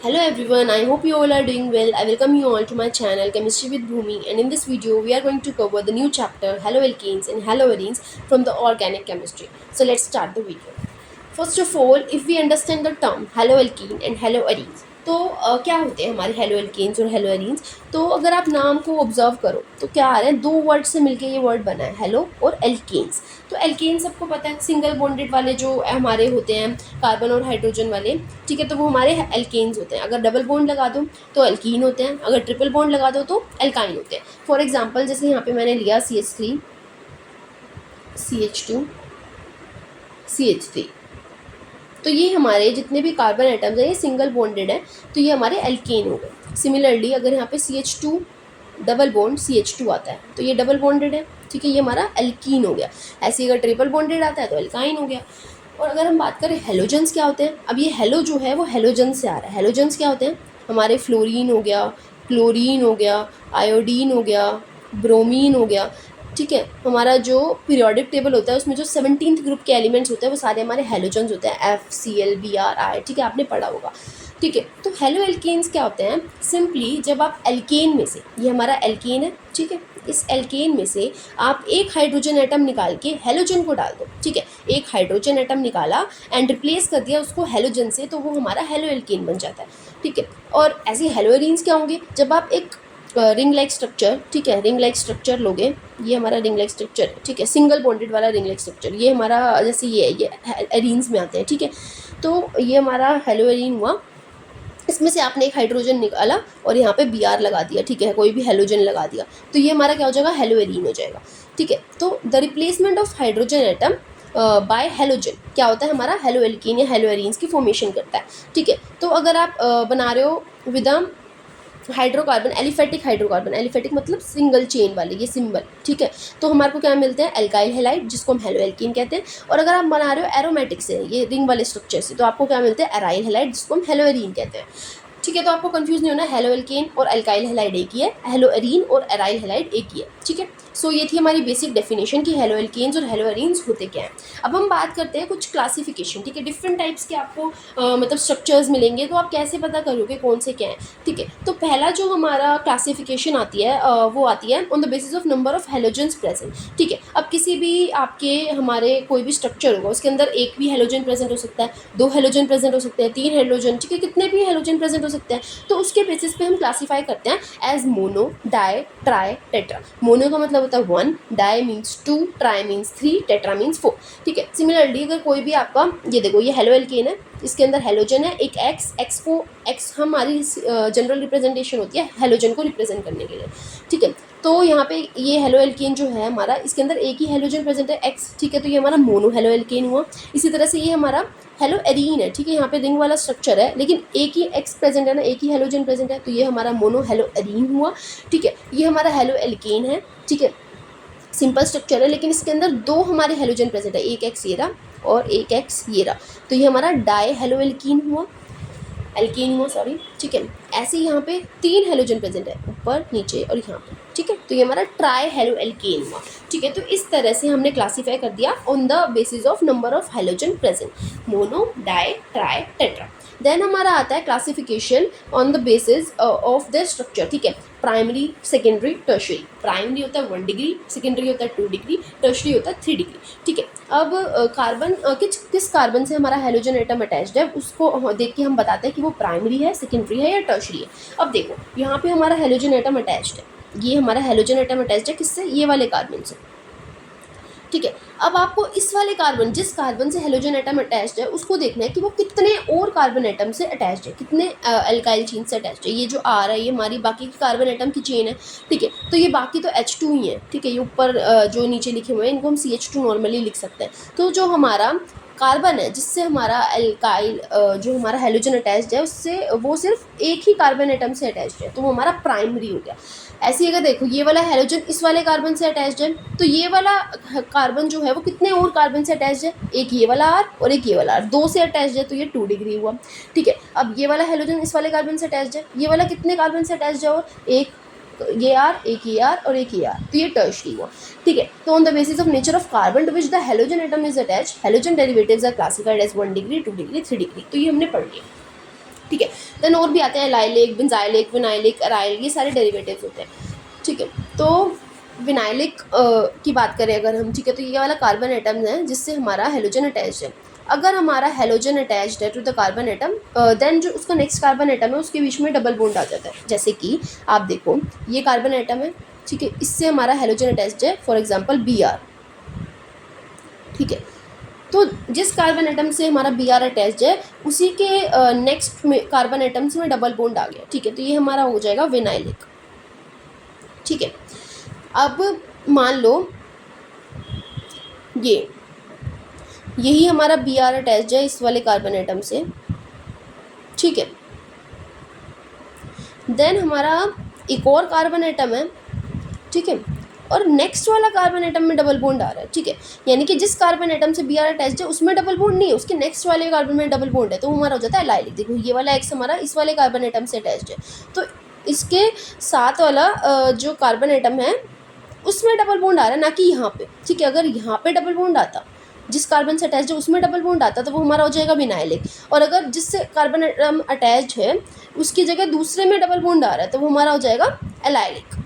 Hello everyone, I hope you all are doing well. I welcome you all to my channel Chemistry with Bhumi, and in this video we are going to cover the new chapter haloalkanes and haloarenes from the organic chemistry. So let's start the video. First of all if we understand the term halo alkane and halo arenes तो क्या होते हैं हमारे halo alkanes और halo arenes. तो अगर आप नाम को ऑब्जर्व करो तो क्या आ रहा है, दो वर्ड से मिलके ये वर्ड बना है हेलो और एल्केन्स। तो एल्केन सबको पता है, सिंगल बॉन्डेड वाले जो हमारे होते हैं कार्बन और हाइड्रोजन वाले, ठीक है, तो वो हमारे एल्केन्स होते हैं। अगर डबल बॉन्ड लगा दो तो एल्कीन होते हैं, अगर ट्रिपल बॉन्ड लगा दो तो एल्काइन होते हैं। फॉर एग्जाम्पल जैसे यहाँ पे मैंने लिया CH3 CH2 CH3, तो ये हमारे जितने भी कार्बन एटम्स हैं ये सिंगल बॉन्डेड है, तो ये हमारे एल्केन हो गए। सिमिलरली अगर यहाँ पे CH2 डबल बॉन्ड CH2 आता है तो ये डबल बॉन्डेड है, ठीक है, ये हमारा एल्कीन हो गया। ऐसे अगर ट्रिपल बॉन्डेड आता है तो एल्काइन हो गया। और अगर हम बात करें हेलोजन्स क्या होते हैं, अब ये हेलो जो है वो हेलोजन से आ रहा है। हेलोजन्स क्या होते हैं, हमारे फ्लोरीन हो गया, क्लोरीन हो गया, आयोडीन हो गया, ब्रोमीन हो गया, ठीक है। हमारा जो पीरियोडिक टेबल होता है उसमें जो 17th ग्रुप के एलिमेंट्स होते हैं वो सारे हमारे हेलोजन्स होते हैं, FCl BrI, ठीक है, आपने पढ़ा होगा, ठीक है। तो हेलो एल्केन्स क्या होते हैं, सिंपली जब आप एल्केन में से, ये हमारा एल्केन है, ठीक है, इस एल्केन में से आप एक हाइड्रोजन एटम निकाल के हेलोजन को डाल दो, ठीक है, एक हाइड्रोजन एटम निकाला एंड रिप्लेस कर दिया उसको हेलोजन से, तो वो हमारा हेलो एल्केन बन जाता है, ठीक है। और ऐसे हेलो एरीन्स क्या होंगे, जब आप एक रिंग लाइक स्ट्रक्चर, ठीक है, रिंग लाइक स्ट्रक्चर लोगे, ये हमारा रिंग लाइक स्ट्रक्चर है, ठीक है, सिंगल बॉन्डेड वाला रिंग लाइक स्ट्रक्चर, ये हमारा जैसे ये एरीन्स में आते हैं, ठीक है। तो ये हमारा हेलो एरीन हुआ, इसमें से आपने एक हाइड्रोजन निकाला और यहाँ पे Br लगा दिया, ठीक है, कोई भी हेलोजन लगा दिया, तो ये हमारा क्या हो जाएगा, हेलो एरीन हो जाएगा, ठीक है। तो the replacement of hydrogen atom by halogen क्या होता है, हमारा हेलो एल्कीन या हेलो एरीन्स की फॉर्मेशन करता है, ठीक है। तो अगर आप बना रहे हो विद हाइड्रोकार्बन, एलिफेटिक मतलब सिंगल चेन वाले, ये सिंबल, ठीक है, तो हमारे को क्या मिलते हैं, एल्काइल हैलाइड जिसको हम हेलो एल्कीन कहते हैं। और अगर आप बना रहे हो एरोमेटिक से, ये रिंग वाले स्ट्रक्चर से, तो आपको क्या मिलते हैं, एराइल हैलाइड जिसको हम हेलो एरीन कहते हैं, ठीक है। तो आपको कंफ्यूज नहीं होना, हेलो एल्केन और एल्काइल हैलाइड एक ही है, हेलो एरीन और एराइल हैलाइड एक ही है, ठीक है। सो ये थी हमारी बेसिक डेफिनेशन कि हेलो एल्केन्स और हेलो एरीन्स होते क्या हैं। अब हम बात करते हैं कुछ क्लासिफिकेशन, ठीक है, डिफरेंट टाइप्स के आपको मतलब स्ट्रक्चर्स मिलेंगे, तो आप कैसे पता करोगे कौन से क्या हैं, ठीक है। तो पहला जो हमारा क्लासिफिकेशन आती है वो आती है on the basis of number of halogens present, ठीक है। अब किसी भी आपके हमारे कोई भी स्ट्रक्चर होगा उसके अंदर एक भी हेलोजन प्रेजेंट हो सकता है, दो हेलोजन प्रेजेंट हो सकते हैं, तीन हेलोजन, ठीक है, कितने भी हेलोजन प्रेजेंट हो सकते हैं, तो उसके बेसिस पे हम क्लासीफाई करते हैं as mono, di, tri, tetra. Mono का मतलब होता है 1, di means 2, tri means 3, tetra means 4, ठीक है। सिमिलरली अगर कोई भी आपका, ये देखो ये हेलो एल्केन है, इसके अंदर हेलोजन है एक एक्स हमारी जनरल रिप्रेजेंटेशन होती है हेलोजन को रिप्रेजेंट करने के लिए, ठीक है। तो यहाँ पे ये हेलो एल्केन जो है हमारा, इसके अंदर एक ही हेलोजन प्रेजेंट है एक्स, ठीक है, तो ये हमारा मोनो हेलो एल्केन हुआ। इसी तरह से ये हमारा हेलो एरीन है, ठीक है, यहाँ पे रिंग वाला स्ट्रक्चर है लेकिन एक ही एक्स प्रेजेंट है ना, एक ही हेलोजन प्रेजेंट है, तो ये हमारा मोनो हेलो एरीन हुआ, ठीक है। ये हमारा हेलो एल्केन है, ठीक है, सिंपल स्ट्रक्चर है लेकिन इसके अंदर दो हमारे हेलोजन प्रेजेंट है, एक एक्स ये रहा और एक एक्स ये रहा, तो ये हमारा डाई हेलो एल्कीन हुआ, सॉरी, ठीक है। ऐसे यहाँ पे तीन हेलोजन प्रेजेंट है, ऊपर नीचे और यहाँ पे, ठीक है, तो ये हमारा ट्राई हेलो एल्केन हुआ, ठीक है। तो इस तरह से हमने क्लासीफाई कर दिया on the basis of number of halogen present, mono, di, tri, tetra. Then हमारा आता है classification on the basis of the structure, ठीक है, प्राइमरी, सेकेंडरी, टर्शरी। प्राइमरी होता है 1 डिग्री, सेकेंडरी होता है 2 डिग्री, टर्शरी होता है 3 डिग्री, ठीक है। अब कार्बन किस कार्बन से हमारा हेलोजन एटम अटैच्ड है उसको देख के हम बताते हैं कि वो प्राइमरी है, सेकेंडरी है या टर्शरी है। अब देखो यहाँ पे हमारा हेलोजन एटम अटैच्ड है, ये हमारा हेलोजन एटम अटैच्ड है किससे, ये वाले कार्बन से, ठीक है। अब आपको इस वाले कार्बन, जिस कार्बन से हेलोजन एटम अटैच्ड है उसको देखना है कि वो कितने और कार्बन एटम से अटैच्ड है, कितने एल्काइल चेन से अटैच्ड है। ये जो आ रहा है ये हमारी बाकी की कार्बन एटम की चेन है, ठीक है, तो ये बाकी तो H2 ही है, ठीक है, ये ऊपर जो नीचे लिखे हुए हैं इनको हम CH2 नॉर्मली लिख सकते हैं। तो जो हमारा कार्बन है जिससे हमारा एल्काइल जो हमारा हेलोजन अटैच्ड है उससे वो सिर्फ एक ही कार्बन एटम से अटैच्ड है, तो वो हमारा प्राइमरी हो गया। ऐसे ही अगर देखो ये वाला हेलोजन इस वाले कार्बन से अटैच्ड है, तो ये वाला कार्बन जो है वो कितने और कार्बन से अटैच्ड है, एक ये वाला R और एक ये वाला R, दो से अटैच्ड है, तो ये 2 डिग्री हुआ, ठीक है। अब ये वाला हेलोजन इस वाले कार्बन से अटैच्ड है, ये वाला कितने कार्बन से अटैच्ड है, और एक ये R, एक ये R और एक ये R, तो ये टर्शरी हुआ, ठीक है। तो on the basis of nature of carbon to which the halogen atom is attached, halogen derivatives are classified as 1 degree, 2 degree, 3 degree, तो ये हमने पढ़ लिया। ठीक है। देन और भी आते हैं एलाइलिक, बेंजाइलिक, विनाइलिक, एराइल, ये सारे डेरिवेटिव्स होते हैं। ठीक है, तो विनाइलिक की बात करें अगर हम, ठीक है, तो ये वाला कार्बन एटम है जिससे हमारा हेलोजन अटैच्ड है। अगर हमारा हेलोजन अटैच्ड है to the carbon atom, then जो उसका नेक्स्ट कार्बन एटम है उसके बीच में डबल बॉन्ड आ जाता है। जैसे कि आप देखो ये कार्बन एटम है, ठीक है, इससे हमारा हेलोजन अटैच्ड है, फॉर एग्जांपल Br। ठीक है, तो जिस कार्बन एटम से हमारा Br अटैच्ड है उसी के नेक्स्ट में कार्बन एटम्स में डबल बॉन्ड आ गया। ठीक है, तो ये हमारा हो जाएगा विनाइलिक। ठीक है, अब मान लो यही हमारा Br अटैच्ड है इस वाले कार्बन एटम से। ठीक है, देन हमारा एक और कार्बन एटम है, ठीक है, और नेक्स्ट वाला कार्बन एटम में डबल बॉन्ड आ रहा है। ठीक है, यानी कि जिस कार्बन एटम से Br अटैच्ड है उसमें डबल बॉन्ड नहीं है, उसके नेक्स्ट वाले कार्बन में डबल बॉन्ड है, तो हमारा हो जाता है एलाइलिक। देखो ये वाला X हमारा इस वाले कार्बन एटम से अटैच्ड है, तो इसके साथ वाला जो कार्बन एटम है उसमें डबल बॉन्ड आ रहा है, ना कि यहाँ पे। ठीक है, अगर यहाँ पे डबल बॉन्ड आता, जिस कार्बन से अटैच्ड है उसमें डबल बॉन्ड आता, तो वो हमारा हो जाएगा विनाइलिक। और अगर जिससे कार्बन एटम अटैच्ड है उसकी जगह दूसरे में डबल बॉन्ड आ रहा है तो वो हमारा हो जाएगा एलाइलिक।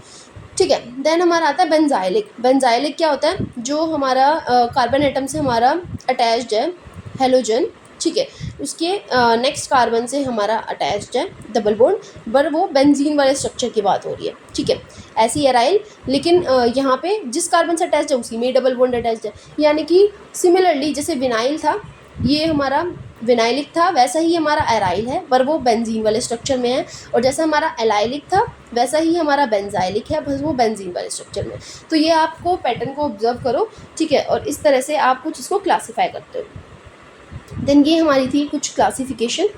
ठीक है, देन हमारा आता है बेंजाइलिक। बेंजाइलिक क्या होता है, जो हमारा कार्बन एटम से हमारा अटैच्ड है हेलोजन, ठीक है, उसके नेक्स्ट कार्बन से हमारा अटैच्ड है डबल बॉन्ड, पर वो बेंजीन वाले स्ट्रक्चर की बात हो रही है। ठीक है, ऐसी एराइल, लेकिन यहाँ पे जिस कार्बन से अटैच्ड है उसी में डबल बॉन्ड अटैच्ड है। यानी कि सिमिलरली जैसे विनाइल था, ये हमारा विनाइलिक था, वैसा ही हमारा एराइल है, पर वो बेंजीन वाले स्ट्रक्चर में है। और जैसा हमारा एलाइलिक था वैसा ही हमारा बेंजाइलिक है, बस वो बेंजीन वाले स्ट्रक्चर में। तो ये आपको पैटर्न को ऑब्जर्व करो, ठीक है, और इस तरह से आप कुछ इसको क्लासीफाई करते हो। देन ये हमारी थी कुछ क्लासिफिकेशन,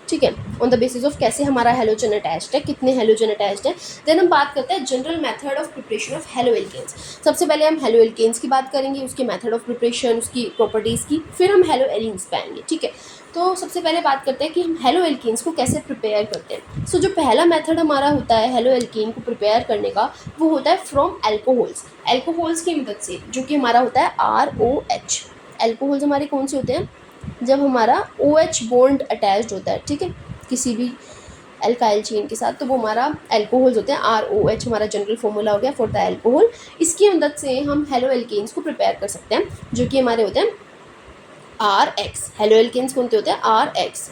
ठीक है, ऑन द बेसिस ऑफ कैसे हमारा हेलोजन अटैच्ड है, कितने हेलोजन अटैच्ड है। देन हम बात करते हैं general method of preparation of halo alkanes. सबसे पहले हम हेलो एल्केन्स की बात करेंगे, उसके मेथड ऑफ प्रिपरेशन, उसकी प्रॉपर्टीज़ की, फिर हम हेलो एलीन्स पे आएंगे। ठीक है, तो सबसे पहले बात करते हैं कि हम हेलो एल्केन्स को कैसे प्रिपेयर करते हैं। सो जो पहला मेथड हमारा होता है हेलो एल्केन को प्रिपेयर करने का, वो होता है फ्रॉम एल्कोहल्स। एल्कोहल्स की मदद से, जो कि हमारा होता है ROH। एल्कोहल्स हमारे कौन से होते हैं, जब हमारा OH बॉन्ड अटैच्ड होता है, ठीक है, किसी भी एल्काइल चेन के साथ, तो वो हमारा एल्कोहल्स होते हैं। ROH हमारा जनरल फॉर्मूला हो गया फॉर द एल्कोहल। इसकी मदद से हम हेलो एल्केन्स को प्रिपेयर कर सकते हैं, जो कि हमारे होते हैं RX। हेलो एल्केन्स कौन से होते हैं, RX,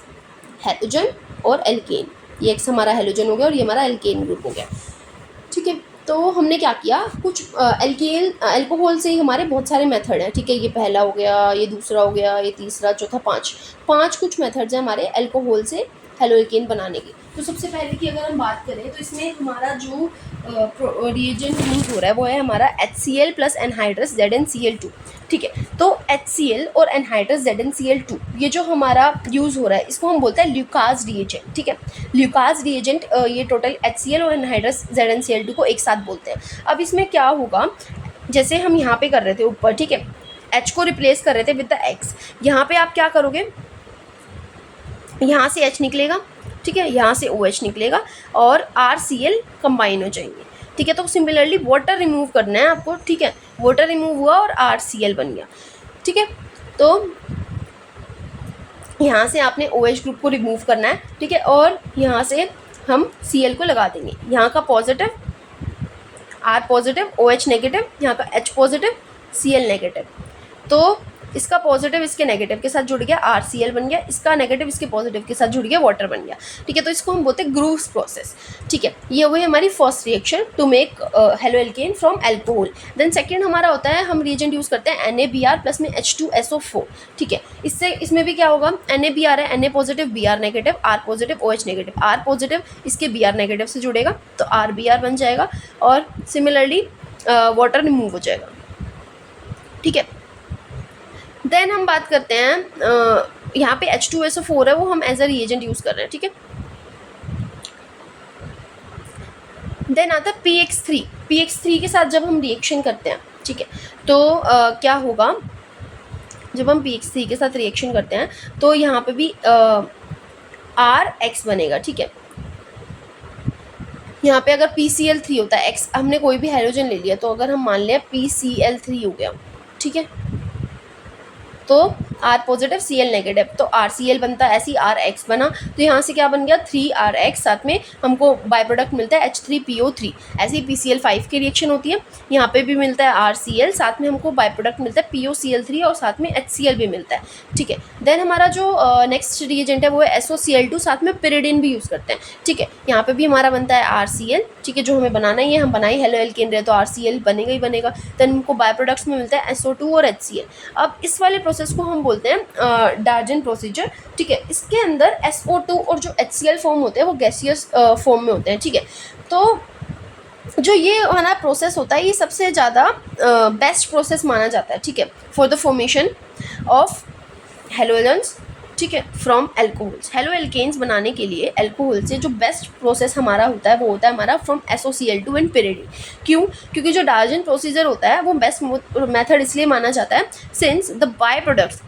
हेलोजन और एल्केन। ये X हमारा हेलोजन हो गया और ये हमारा एल्केन ग्रुप हो गया। ठीक है, तो हमने क्या किया, कुछ एल्कोहल से ही हमारे बहुत सारे मेथड हैं। ठीक है, ये पहला हो गया, ये दूसरा हो गया, ये तीसरा, चौथा, पाँच कुछ मेथड्स हैं हमारे एल्कोहल से हेलो एल्केन बनाने की। तो सबसे पहले की अगर हम बात करें तो इसमें हमारा जो रिएजेंट यूज हो रहा है वो है हमारा HCl प्लस एनहाइड्रस ZnCl2। ठीक है, तो HCl और एनहाइड्रस ZnCl2 ये जो हमारा यूज़ हो रहा है इसको हम बोलते हैं ल्यूकास रिएजेंट। ठीक है, ल्यूकास रिएजेंट ये टोटल HCl और एनहाइड्रस ZnCl2 को एक साथ बोलते हैं। अब इसमें क्या होगा, जैसे हम यहाँ पे कर रहे थे ऊपर, ठीक है, H को रिप्लेस कर रहे थे विद द X, यहाँ पे आप क्या करोगे, यहाँ से H निकलेगा, ठीक है, यहाँ से OH निकलेगा और RCl कंबाइन हो जाएंगे। ठीक है, तो सिमिलरली वाटर रिमूव करना है आपको। ठीक है, वाटर रिमूव हुआ और RCl बन गया। ठीक है, तो यहाँ से आपने OH ग्रुप को रिमूव करना है। ठीक है, और यहाँ से हम Cl को लगा देंगे। यहाँ का positive R positive, OH negative, यहाँ का H पॉजिटिव, Cl नेगेटिव, तो इसका पॉजिटिव इसके नेगेटिव के साथ जुड़ गया, RCl बन गया, इसका नेगेटिव इसके पॉजिटिव के साथ जुड़ गया, वाटर बन गया। ठीक है, तो इसको हम बोलते हैं ग्रूव्स प्रोसेस। ठीक है, ये हुई हमारी first reaction to make halo alkane from alcohol. Then second हमारा होता है, हम रिएजेंट यूज़ करते हैं NaBr प्लस में H2SO4। ठीक है, इसमें भी क्या होगा, NaBr है, Na positive, Br negative, R positive, OH negative, R positive इसके Br नेगेटिव से जुड़ेगा तो RBr बन जाएगा और सिमिलरली वाटर रिमूव हो जाएगा। ठीक है, देन हम बात करते हैं, यहाँ पे H2SO4 है, वो हम एज अ रिएजेंट यूज़ कर रहे हैं। ठीक है, देन आता है PX3। PX3 के साथ जब हम रिएक्शन करते हैं, ठीक है, तो क्या होगा, जब हम PX3 के साथ रिएक्शन करते हैं तो यहाँ पे भी RX बनेगा। ठीक है, यहाँ पे अगर PCl3 होता है, X हमने कोई भी हाइड्रोजन ले लिया, तो अगर हम मान लें PCl3 हो गया, ठीक है, तो R पॉजिटिव Cl नेगेटिव, तो RCl बनता है, ऐसी RX बना, तो यहाँ से क्या बन गया 3RX, साथ में हमको बाय प्रोडक्ट मिलता है H3PO3। ऐसे ही PCl5 की रिएक्शन होती है, यहाँ पे भी मिलता है RCl, साथ में हमको बाय प्रोडक्ट मिलता है POCl3 और साथ में HCl भी मिलता है, ठीक है। देन हमारा जो नेक्स्ट रिएजेंट है वो है SOCl2, साथ में pyridine भी यूज़ करते हैं, ठीक है। यहाँ पे भी हमारा बनता है RCl, ठीक है, जो हमें बनाना ही है, हम बनाए हेलो एल्केन रहे तो RCl बनेगा ही बनेगा। देन हमको बाय प्रोडक्ट्स में मिलता है SO2 और HCl। अब इस वाले प्रोसेस को हम बोलते हैं डार्जन प्रोसीजर, ठीक है। इसके अंदर SO2 और जो HCl फॉर्म होते हैं वो गैसियस फॉर्म में होते हैं, ठीक है। तो जो ये हमारा प्रोसेस होता है ये सबसे ज़्यादा बेस्ट प्रोसेस माना जाता है, ठीक है, for the formation of halogens, ठीक है, फ्रॉम एल्कोहल्स। हेलो एल्केन्स बनाने के लिए एल्कोहल से जो बेस्ट प्रोसेस हमारा होता है वो होता है हमारा फ्रॉम SOCl2 एंड pyridine। क्यों? क्योंकि जो डार्जन प्रोसीजर होता है वो बेस्ट मेथड इसलिए माना जाता है since the by products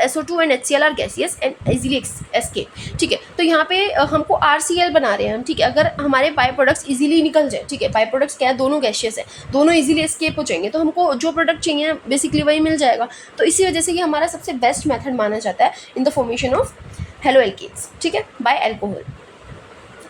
SO2 and HCl are gaseous and easily escape, ठीक है। तो यहाँ पे हमको RCl बना रहे हैं हम, ठीक है, अगर हमारे बाय प्रोडक्ट्स इजीली निकल जाए, ठीक है, बाय प्रोडक्ट्स क्या है, दोनों गैसियस है, दोनों इजीली एस्केप हो जाएंगे, तो हमको जो प्रोडक्ट चाहिए बेसिकली वही मिल जाएगा। तो इसी वजह से ये हमारा सबसे बेस्ट मेथड माना जाता है in the formation of halo alkanes, ठीक है, बाय अल्कोहल।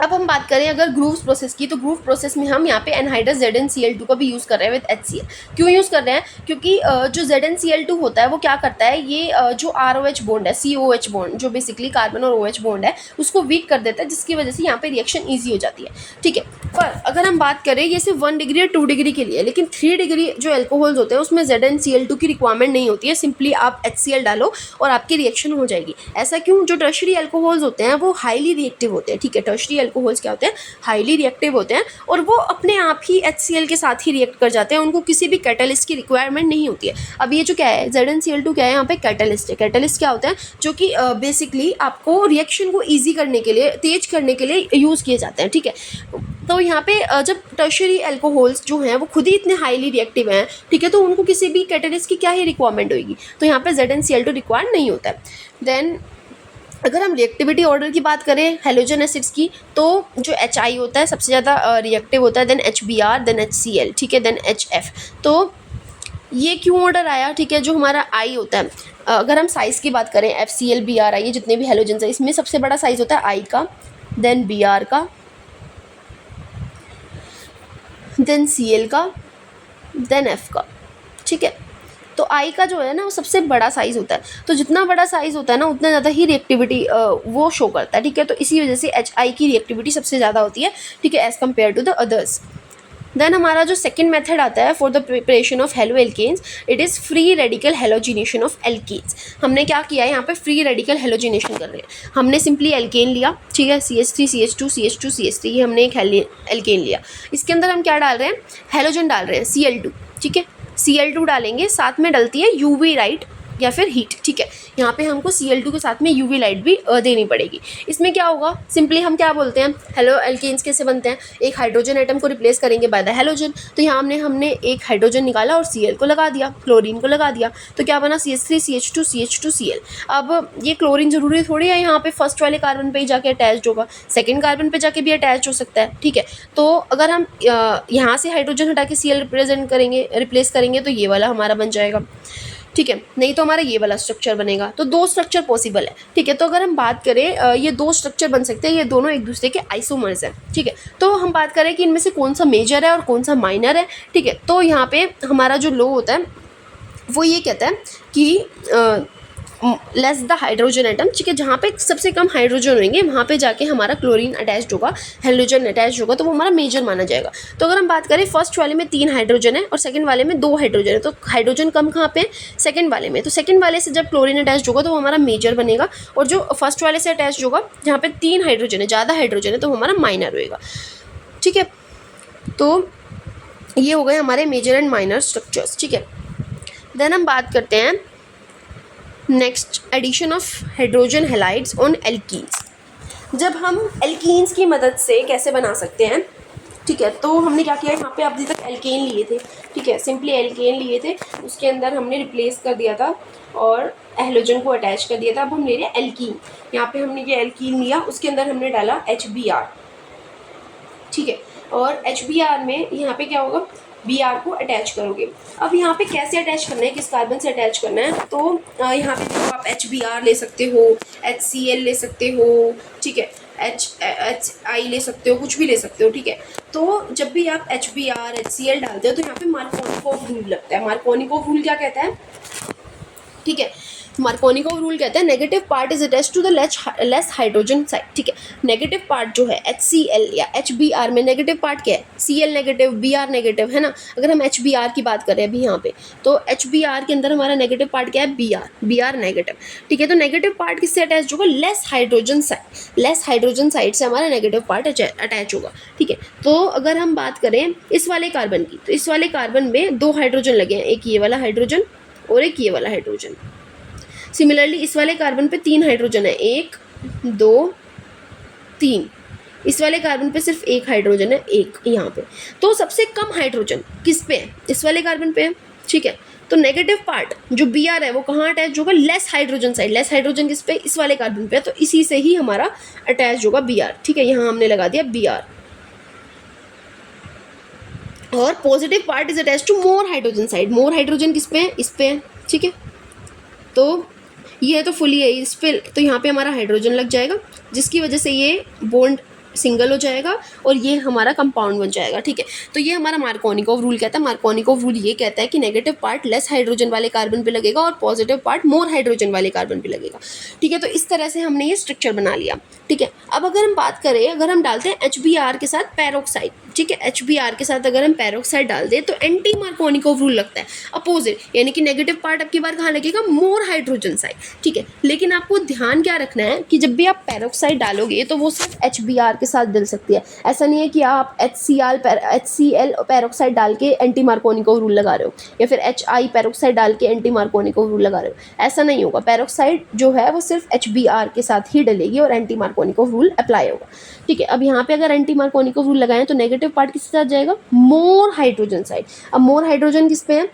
अब हम बात करें अगर ग्रूव्स प्रोसेस की, तो ग्रूव प्रोसेस में हम यहाँ पे एनहाइड्रस ZnCl2 का भी यूज़ कर रहे हैं विद HCl। क्यों यूज़ कर रहे हैं? क्योंकि जो ZnCl2 होता है वो क्या करता है, ये जो ROH बॉन्ड है, COH बॉन्ड जो बेसिकली कार्बन और OH बॉन्ड है उसको वीक कर देता है, जिसकी वजह से यहाँ पे रिएक्शन ईजी हो जाती है, ठीक है। पर अगर हम बात करें ये सिर्फ 1 डिग्री और 2 डिग्री के लिए, लेकिन 3 डिग्री जो एल्कोहल्स होते हैं उसमें ZnCl2 की रिक्वायरमेंट नहीं होती है, सिंपली आप HCl डालो और आपकी रिएक्शन हो जाएगी। ऐसा क्यों? जो टर्शरी एल्कोहल्स होते हैं वो हाईली रिएक्टिव होते हैं, ठीक है। टर्शरी एल्कोहल्स क्या होते हैं? हाईली रिएक्टिव होते हैं और वो अपने आप ही HCl के साथ ही रिएक्ट कर जाते हैं, उनको किसी भी कैटलिस्ट की रिक्वायरमेंट नहीं होती है। अब ये जो क्या है ZnCl2 क्या है, यहाँ पे कैटलिस्ट है। कैटलिस्ट क्या होता है? जो कि बेसिकली आपको रिएक्शन को ईजी करने के लिए, तेज करने के लिए यूज़ किए जाते हैं, ठीक है। तो यहाँ पे जब टर्शरी एल्कोहल्स जो हैं वो खुद ही इतने हाईली रिएक्टिव हैं, ठीक है, तो उनको किसी भी कैटलिस्ट की क्या ही रिक्वायरमेंट होगी, तो यहाँ पे ZnCl2 रिक्वायर्ड नहीं होता है। देन अगर हम रिएक्टिविटी ऑर्डर की बात करें हेलोजन एसिड्स की, तो जो HI होता है सबसे ज़्यादा रिएक्टिव होता है, देन HBr, देन HCl, ठीक है, देन HF। तो ये क्यों ऑर्डर आया, ठीक है। जो हमारा I होता है, अगर हम साइज़ की बात करें FCl, Br, ये जितने भी हेलोजन्स हैं इसमें सबसे बड़ा साइज़ होता है I का, देन Br का, देन Cl का, देन F का, ठीक है। तो I का जो है ना वो सबसे बड़ा साइज़ होता है, तो जितना बड़ा साइज़ होता है ना उतना ज़्यादा ही रिएक्टिविटी वो शो करता है, ठीक है। तो इसी वजह से HI की रिएक्टिविटी सबसे ज़्यादा होती है, ठीक है, as compare to the others. Then हमारा जो सेकेंड मेथड आता है for the preparation of halo alkanes, it is free radical halogenation of alkanes. हमने क्या किया है यहाँ पे, फ्री रेडिकल हेलोजिनेशन कर रहे हैं। हमने सिंपली एल्केन लिया, ठीक है, CH3 CH2 CH2 CH3, ये हमने एक एल्केन लिया। इसके अंदर हम क्या डाल रहे हैं, हेलोजन डाल रहे हैं Cl2, ठीक है, Cl2 डालेंगे, साथ में डलती है UV लाइट या फिर हीट, ठीक है। यहाँ पे हमको Cl2 के साथ में UV लाइट भी देनी पड़ेगी। इसमें क्या होगा, सिंपली हम क्या बोलते हैं, हेलो एल्केन्स कैसे बनते हैं, एक हाइड्रोजन एटम को रिप्लेस करेंगे बाय द हेलोजन। तो यहाँ हमने एक हाइड्रोजन निकाला और Cl को लगा दिया, क्लोरीन को लगा दिया, तो क्या बना CH3 CH2 CH2 Cl। अब ये क्लोरीन ज़रूरी थोड़ी है यहाँ पे फर्स्ट वाले कार्बन पे ही जाके अटैच होगा, सेकेंड कार्बन पे जाके भी अटैच हो सकता है, ठीक है। तो अगर हम यहाँ से हाइड्रोजन हटा के Cl रिप्लेस करेंगे तो ये वाला हमारा बन जाएगा, ठीक है, नहीं तो हमारा ये वाला स्ट्रक्चर बनेगा। तो 2 स्ट्रक्चर पॉसिबल है, ठीक है। तो अगर हम बात करें ये 2 स्ट्रक्चर बन सकते हैं, ये दोनों एक दूसरे के आइसोमर्स हैं, ठीक है। तो हम बात करें कि इनमें से कौन सा मेजर है और कौन सा माइनर है, ठीक है। तो यहाँ पे हमारा जो लॉ होता है वो ये कहता है कि लेस द हाइड्रोजन एटम, ठीक है, जहाँ पे सबसे कम हाइड्रोजन होंगे वहाँ पे जाके हमारा क्लोरीन अटैच्ड होगा, हेलोजन अटैच्ड होगा, तो वो हमारा मेजर माना जाएगा। तो अगर हम बात करें फर्स्ट वाले में 3 हाइड्रोजन है और सेकंड वाले में 2 हाइड्रोजन है, तो हाइड्रोजन कम कहाँ पे, सेकंड वाले में। तो सेकंड वाले से जब क्लोरीन अटैच्ड होगा तो वो हमारा मेजर बनेगा, और जो फर्स्ट वाले से अटैच्ड होगा जहाँ पे 3 हाइड्रोजन है, ज़्यादा हाइड्रोजन है, तो वो हमारा माइनर होएगा, ठीक है। तो ये हो गए हमारे मेजर एंड माइनर स्ट्रक्चर्स, ठीक है। देन हम बात करते हैं next, addition of hydrogen halides on alkenes. जब हम एल्कीन्स की मदद से कैसे बना सकते हैं, ठीक है। तो हमने क्या किया, यहाँ पे अभी तक एल्केन लिए थे, ठीक है, सिंपली एल्केन लिए थे, उसके अंदर हमने रिप्लेस कर दिया था और हेलोजन को अटैच कर दिया था। अब हम ले रहे हैं एल्कीन, यहाँ पे हमने ये एल्कीन लिया, उसके अंदर हमने डाला HBr, ठीक है। और HBr में यहाँ पे क्या होगा, बी आर को अटैच करोगे। अब यहाँ पे कैसे अटैच करना है, किस कार्बन से अटैच करना है, तो यहाँ पे देखो आप एच बी आर ले सकते हो, एच सी एल ले सकते हो, ठीक है, एच आई ले सकते हो, कुछ भी ले सकते हो, ठीक है। तो जब भी आप H B R H C L डालते हो तो यहाँ पे मार्कोनिकोव रूल लगता है। मार्कोनिकोव रूल क्या कहता है, ठीक है, मार्कोनिकोव रूल कहता है negative part is attach to the less hydrogen side, ठीक है। नेगेटिव पार्ट जो है एच सी एल या एच बी आर में नेगेटिव पार्ट क्या है, C L negative, B R negative, है ना। अगर हम एच बी आर की बात करें अभी यहाँ पे, तो एच बी आर के अंदर हमारा नेगेटिव पार्ट क्या है, बी आर नेगेटिव, ठीक है। तो नेगेटिव पार्ट किससे अटैच होगा, लेस हाइड्रोजन साइड से हमारा नेगेटिव पार्ट अटैच होगा, ठीक है। तो अगर हम बात करें इस वाले कार्बन की, तो इस वाले कार्बन में 2 हाइड्रोजन लगे हैं, एक ये वाला हाइड्रोजन और एक ये वाला हाइड्रोजन। सिमिलरली इस वाले कार्बन पे 3 हाइड्रोजन है, 1 2 3। इस वाले कार्बन पे सिर्फ 1 हाइड्रोजन है, 1 यहाँ पे। तो सबसे कम हाइड्रोजन किस पे है, इस वाले कार्बन पे है, ठीक है। तो नेगेटिव पार्ट जो बी आर है वो कहाँ अटैच होगा, less hydrogen side. Less hydrogen किस पे, इस वाले कार्बन पे है, तो इसी से ही हमारा अटैच होगा बी आर, ठीक है। यहाँ हमने लगा दिया बी आर। और positive part is attach to more hydrogen side. More hydrogen किस पे है, इस पे है, ठीक है। तो ये तो फुली है इस पे, तो यहाँ पे हमारा हाइड्रोजन लग जाएगा, जिसकी वजह से ये बॉन्ड सिंगल हो जाएगा और ये हमारा कंपाउंड बन जाएगा, ठीक है। तो ये हमारा मार्कोनिकोव रूल कहता है। मार्कोनिकोव रूल ये कहता है कि नेगेटिव पार्ट लेस हाइड्रोजन वाले कार्बन पे लगेगा और पॉजिटिव पार्ट मोर हाइड्रोजन वाले कार्बन पे लगेगा, ठीक है। तो इस तरह से हमने ये स्ट्रक्चर बना लिया, ठीक है। अब अगर हम बात करें, अगर हम डालते हैं एच बी आर के साथ पैरोक्साइड, ठीक है, एच बी आर के साथ अगर हम पैरोक्साइड डाल दें तो एंटी मार्कोनिकोव रूल लगता है, अपोजिट, यानी कि नेगेटिव पार्ट अब की बार कहाँ लगेगा, मोर हाइड्रोजन साइड, ठीक है। लेकिन आपको ध्यान क्या रखना है कि जब भी आप पैरोक्साइड डालोगे तो वो सिर्फ एच बी आर के साथ डल सकती है। ऐसा नहीं है कि आप एच सी एल पैरोक्साइड डाल के एंटी मार्कोनिकोव रूल लगा रहे हो, या फिर एच आई पैरोक्साइड डाल के एंटी मार्कोनिकोव रूल लगा रहे हो, ऐसा नहीं होगा। पैरोक्साइड जो है वो सिर्फ एच बी आर के साथ ही डलेगी और एंटी मार्कोनिकोव रूल अप्लाई होगा, ठीक है। अब यहाँ पे अगर एंटी मार्कोनिकोव रूल लगाएं तो नेगेटिव पार्ट किसके साथ जाएगा, मोर हाइड्रोजन साइड। अब मोर हाइड्रोजन किस पे है,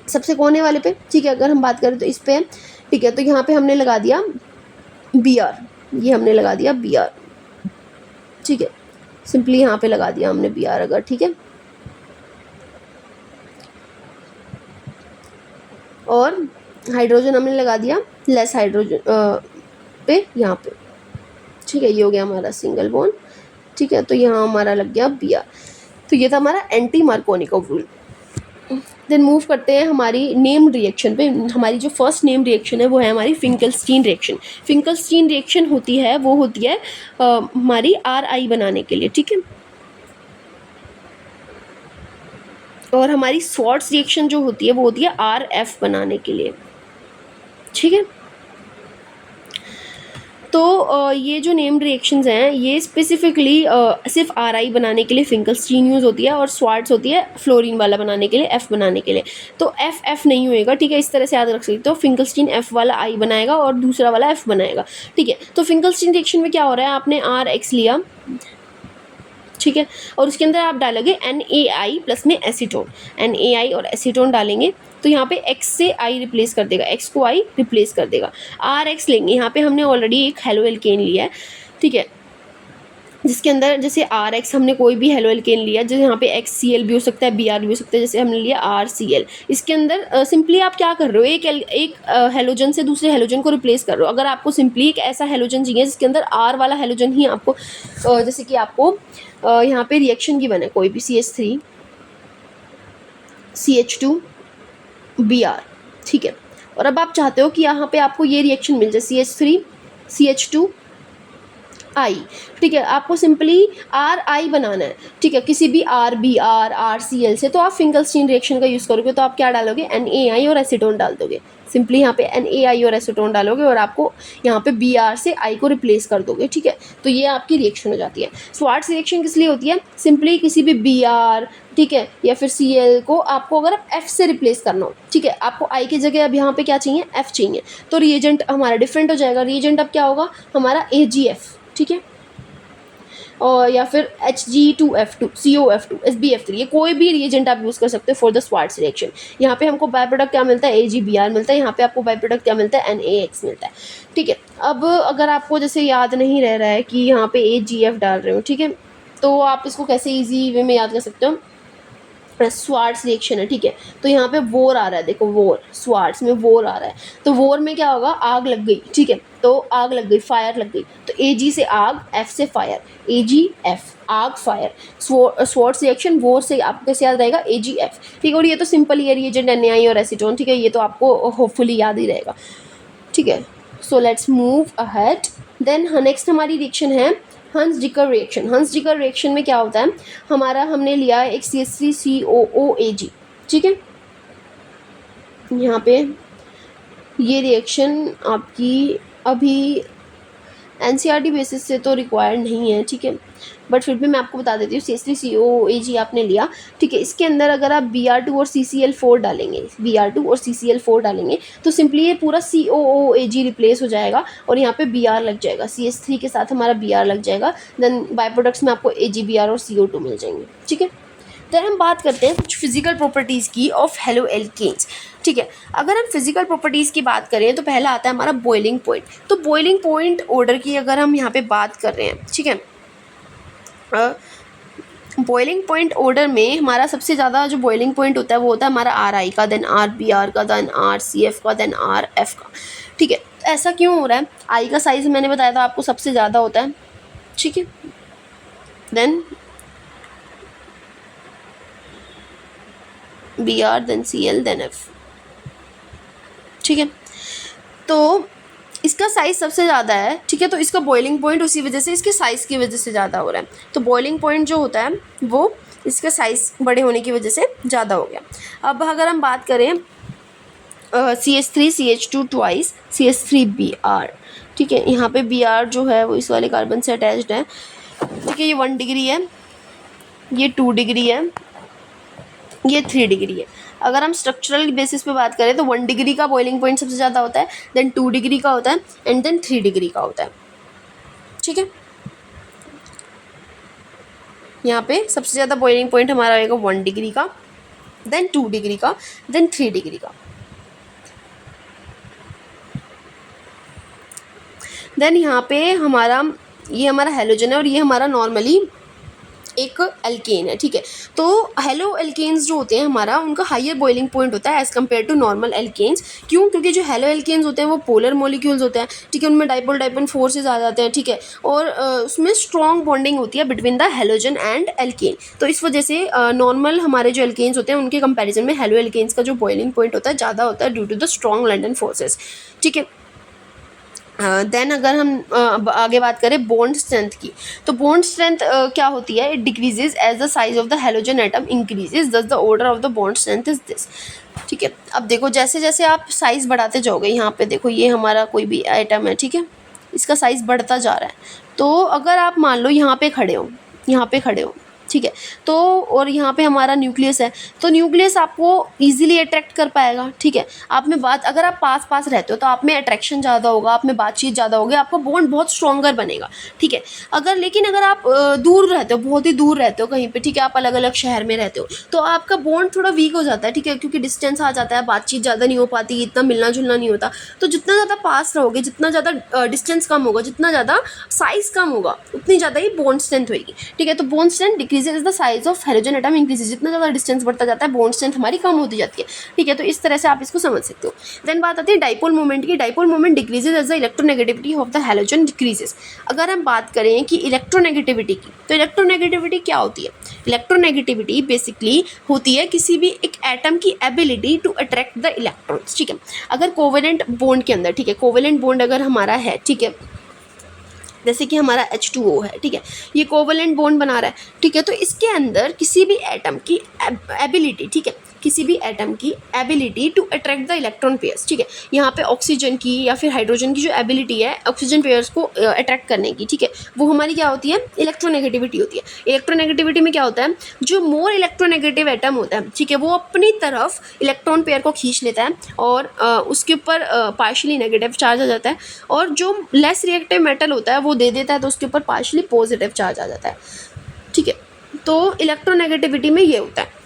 सबसे कोने वाले पे, ठीक है। अगर हम बात करें तो इस पे है, ठीक है। तो यहाँ पे हमने लगा दिया बी आर, ये हमने लगा दिया बी आर, ठीक है। सिंपली यहाँ पे लगा दिया हमने बी आर अगर, ठीक है। और हाइड्रोजन हमने लगा दिया लेस हाइड्रोजन पे यहाँ पे, ठीक है। ये हो गया हमारा सिंगल बॉन्ड, ठीक है। तो यहाँ हमारा लग गया बी आर। तो ये था हमारा anti Markovnikov rule. Then move करते हैं हमारी नेम रिएक्शन पे। हमारी जो फर्स्ट नेम रिएक्शन है वो है हमारी फिंकलस्टीन रिएक्शन। फिंकलस्टीन रिएक्शन होती है, वो होती है हमारी आर आई बनाने के लिए, ठीक है। और हमारी स्वार्ट्स रिएक्शन जो होती है वो होती है आर एफ बनाने के लिए, ठीक है। तो ये जो नेम रिएक्शंस हैं ये स्पेसिफिकली सिर्फ आर आई बनाने के लिए फिंकलस्टीन यूज़ होती है, और स्वार्ट्स होती है फ्लोरीन वाला बनाने के लिए, एफ बनाने के लिए। तो एफ एफ नहीं होएगा, ठीक है। इस तरह से याद रख सकते हो, फिंकलस्टीन एफ वाला आई बनाएगा और दूसरा वाला एफ बनाएगा, ठीक है। तो फिंकलस्टीन रिएक्शन में क्या हो रहा है, आपने आर एक्स लिया, ठीक है, और उसके अंदर आप डालोगे NaI प्लस में एसीटोन। NaI और एसीटोन डालेंगे तो यहाँ पे X से I रिप्लेस कर देगा, X को I रिप्लेस कर देगा। RX लेंगे, यहाँ पे हमने ऑलरेडी एक हेलो एल्केन लिया है, ठीक है, जिसके अंदर जैसे RX हमने कोई भी हेलो एल्केन लिया, जैसे यहाँ पे XCl भी हो सकता है, Br भी हो सकता है, जैसे हमने लिया RCl। इसके अंदर सिंपली आप क्या कर रहे हो, एक हेलोजन से दूसरे हेलोजन को रिप्लेस कर रहे हो। अगर आपको सिंपली एक ऐसा हेलोजन चाहिए जिसके अंदर R वाला हेलोजन ही आपको जैसे कि आपको यहाँ पे रिएक्शन गिवन है कोई भी CH3 CH2 Br, ठीक है। और अब आप चाहते हो कि यहाँ पे आपको ये रिएक्शन मिल जाए CH3 CH2 I, ठीक है। आपको सिंपली RI बनाना है, ठीक है, किसी भी RBr RCl से। तो आप फिंकलस्टीन रिएक्शन का यूज़ करोगे तो आप क्या डालोगे, NaI और एसीटोन डाल दोगे। सिंपली यहाँ पे NaI और एसीटोन डालोगे और आपको यहाँ पे Br से I को रिप्लेस कर दोगे, ठीक है। तो ये आपकी रिएक्शन हो जाती है। स्वार्ट्स रिएक्शन किस लिए होती है, सिंपली किसी भी Br, ठीक है, या फिर Cl को आपको अगर F से रिप्लेस करना हो, ठीक है, आपको I की जगह अब यहाँ पे क्या चाहिए, F चाहिए, तो रिएजेंट हमारा डिफरेंट हो जाएगा। रिएजेंट अब क्या होगा हमारा AgF, ठीक है, और या फिर Hg2F2 COF2 SbF3, ये कोई भी रिएजेंट आप यूज़ कर सकते हो फॉर द स्वार्ट्स रिएक्शन। यहाँ पे हमको बाय प्रोडक्ट क्या मिलता है, AgBr मिलता है, यहाँ पे आपको बाय प्रोडक्ट क्या मिलता है, NaX मिलता है, ठीक है। अब अगर आपको जैसे याद नहीं रह रहा है कि यहाँ पे AgF डाल रहे हो, ठीक है, तो आप इसको कैसे ईजी वे में याद कर सकते हो। स्वार्ट्स रिएक्शन है, ठीक है। तो यहाँ पे वोर आ रहा है, देखो वोर, स्वार्ट्स में वोर आ रहा है, तो वोर में क्या होगा, आग लग गई, ठीक है। तो आग लग गई, फायर लग गई, तो Ag से आग, F से फायर, AgF, आग फायर। स्वार्ट्स रिएक्शन वोर से आपको कैसे याद रहेगा, AgF, ठीक है। और ये तो सिंपल ही है, रिएजेंट NaI और एसीटोन, ठीक है, ये तो आपको होपफुली याद ही रहेगा, ठीक है। So let's move ahead. Then next हमारी रिएक्शन है हंस डिकर रिएक्शन। हंस डिकर रिएक्शन में क्या होता है, हमारा हमने लिया है एक CH3COOAg, ठीक है। यहाँ पे ये रिएक्शन आपकी अभी NCERT बेसिस से तो रिक्वायर्ड नहीं है, ठीक है, बट फिर भी मैं आपको बता देती हूँ। CH3COOAg आपने लिया, ठीक है। इसके अंदर अगर आप Br2 और CCl4 डालेंगे, Br2 और CCl4 डालेंगे, तो सिंपली ये पूरा COOAg रिप्लेस हो जाएगा और यहाँ पे Br लग जाएगा, CH3 के साथ हमारा Br लग जाएगा। देन बाई प्रोडक्ट्स में आपको AgBr और CO2 मिल जाएंगे, ठीक है। देन हम बात करते हैं कुछ फिजिकल प्रॉपर्टीज़ की ऑफ हेलो एल्केन्स, ठीक है। अगर हम फिजिकल प्रॉपर्टीज़ की बात करें तो पहला आता है हमारा बॉइलिंग पॉइंट। तो बॉइलिंग पॉइंट ऑर्डर की अगर हम यहाँ पे बात कर रहे हैं, ठीक है, बॉइलिंग पॉइंट ऑर्डर में हमारा सबसे ज़्यादा जो बॉइलिंग पॉइंट होता है वो होता है हमारा RI का, देन RBr का, देन RCF का, देन RF का, ठीक है। ऐसा क्यों हो रहा है, I का साइज़ मैंने बताया था आपको सबसे ज़्यादा होता है, ठीक है। Then Br, then Cl, then F, ठीक है। तो इसका साइज़ सबसे ज़्यादा है, ठीक है, तो इसका बॉइलिंग पॉइंट उसी वजह से, इसके साइज़ की वजह से ज़्यादा हो रहा है। तो बॉइलिंग पॉइंट जो होता है वो इसका साइज़ बड़े होने की वजह से ज़्यादा हो गया। अब अगर हम बात करें CH3 CH2 ट्वाइस CH3Br, ठीक है, यहाँ पे Br जो है वो इस वाले कार्बन से अटैच्ड है, ठीक है। ये 1 डिग्री है, ये 2 डिग्री है, ये 3 डिग्री है। अगर हम स्ट्रक्चरल बेसिस पे बात करें तो 1 डिग्री का बॉइलिंग पॉइंट सबसे ज़्यादा होता है, देन 2 डिग्री का होता है, एंड देन 3 डिग्री का होता है, ठीक है। यहाँ पे सबसे ज़्यादा बॉइलिंग पॉइंट हमारा आएगा 1 डिग्री का, देन 2 डिग्री का, देन 3 डिग्री का। देन यहाँ पे ये हमारा हेलोजन है और ये हमारा नॉर्मली एक एल्केन है, ठीक है। तो हेलो एल्केन्स जो होते हैं हमारा, उनका हायर बॉइलिंग पॉइंट होता है as compare to normal alkanes. क्यों, क्योंकि जो हेलो एल्केन्स होते हैं वो पोलर मॉलिक्यूल्स होते हैं, ठीक है, उनमें डाइपोल डाइपोल फोर्सेस आ जाते हैं, ठीक है, और उसमें स्ट्रॉन्ग बॉन्डिंग होती है between the halogen and alkane. तो इस वजह से नॉर्मल हमारे जो एल्केन्स होते हैं उनके कंपेरिजन में हेलो एल्केन्स का जो बॉइलिंग पॉइंट होता है ज़्यादा होता है due to the strong London forces, ठीक है। देन अगर हम आगे बात करें बॉन्ड स्ट्रेंथ की, तो बॉन्ड स्ट्रेंथ क्या होती है, it decreases as the size of the halogen atom increases, thus the order of the bond strength is this, ठीक है। अब देखो जैसे जैसे आप साइज़ बढ़ाते जाओगे, यहाँ पे देखो ये हमारा कोई भी आइटम है, ठीक है, इसका साइज़ बढ़ता जा रहा है। तो अगर आप मान लो यहाँ पे खड़े हो, ठीक है, तो और यहाँ पे हमारा न्यूक्लियस है, तो न्यूक्लियस आपको इजीली अट्रैक्ट कर पाएगा, ठीक है। आप में बात, अगर आप पास पास रहते हो तो आप में अट्रैक्शन ज़्यादा होगा, आप में बातचीत ज़्यादा होगी, आपका बॉन्ड बहुत स्ट्रॉन्गर बनेगा, ठीक है। लेकिन अगर आप दूर रहते हो, बहुत ही दूर रहते हो कहीं पे, ठीक है, आप अलग अलग शहर में रहते हो, तो आपका बॉन्ड थोड़ा वीक हो जाता है, ठीक है, क्योंकि डिस्टेंस आ जाता है, बातचीत ज़्यादा नहीं हो पाती, इतना मिलना जुलना नहीं होता। तो जितना ज़्यादा पास रहोगे, जितना ज़्यादा डिस्टेंस कम होगा, जितना ज़्यादा साइज़ कम होगा, उतनी ज़्यादा ही बॉन्ड स्ट्रेंथ होगी, ठीक है। तो bond strength decreases the size of halogen atom increases, जितना ज़्यादा डिस्टेंस बढ़ता जाता है बॉन्ड स्ट्रेंथ हमारी कम होती जाती है, ठीक है। तो इस तरह से आप इसको समझ सकते हो। देन बात आती है डाइपोल मोमेंट की। Dipole moment decreases as the electronegativity of the halogen decreases. अगर हम बात करें कि इलेक्ट्रोनेगेटिविटी की, तो इलेक्ट्रोनेगेटिविटी क्या होती है, इलेक्ट्रोनेगेटिविटी बेसिकली होती है किसी भी एक एटम की ability to attract the electrons, ठीक है। अगर कोवेलेंट बॉन्ड के अंदर, ठीक है, कोवेलेंट बॉन्ड अगर हमारा है, ठीक है, जैसे कि हमारा H2O है, ठीक है, ये कोवेलेंट बॉन्ड बना रहा है, ठीक है। तो इसके अंदर किसी भी एटम की एबिलिटी, ठीक है, किसी भी एटम की ability to attract the electron pairs, ठीक है, यहाँ पे ऑक्सीजन की या फिर हाइड्रोजन की जो एबिलिटी है ऑक्सीजन पेयर्स को अट्रैक्ट करने की, ठीक है, वो हमारी क्या होती है, इलेक्ट्रोनेगेटिविटी होती है। इलेक्ट्रोनेगेटिविटी में क्या होता है, जो मोर इलेक्ट्रोनेगेटिव एटम होता है, ठीक है, वो अपनी तरफ इलेक्ट्रॉन पेयर को खींच लेता है और उसके ऊपर पार्शियली नेगेटिव चार्ज आ जाता है, और जो लेस रिएक्टिव मेटल होता है वो दे देता है, तो उसके ऊपर पार्शियली पॉजिटिव चार्ज आ जाता है, ठीक है। तो इलेक्ट्रोनेगेटिविटी में ये होता है।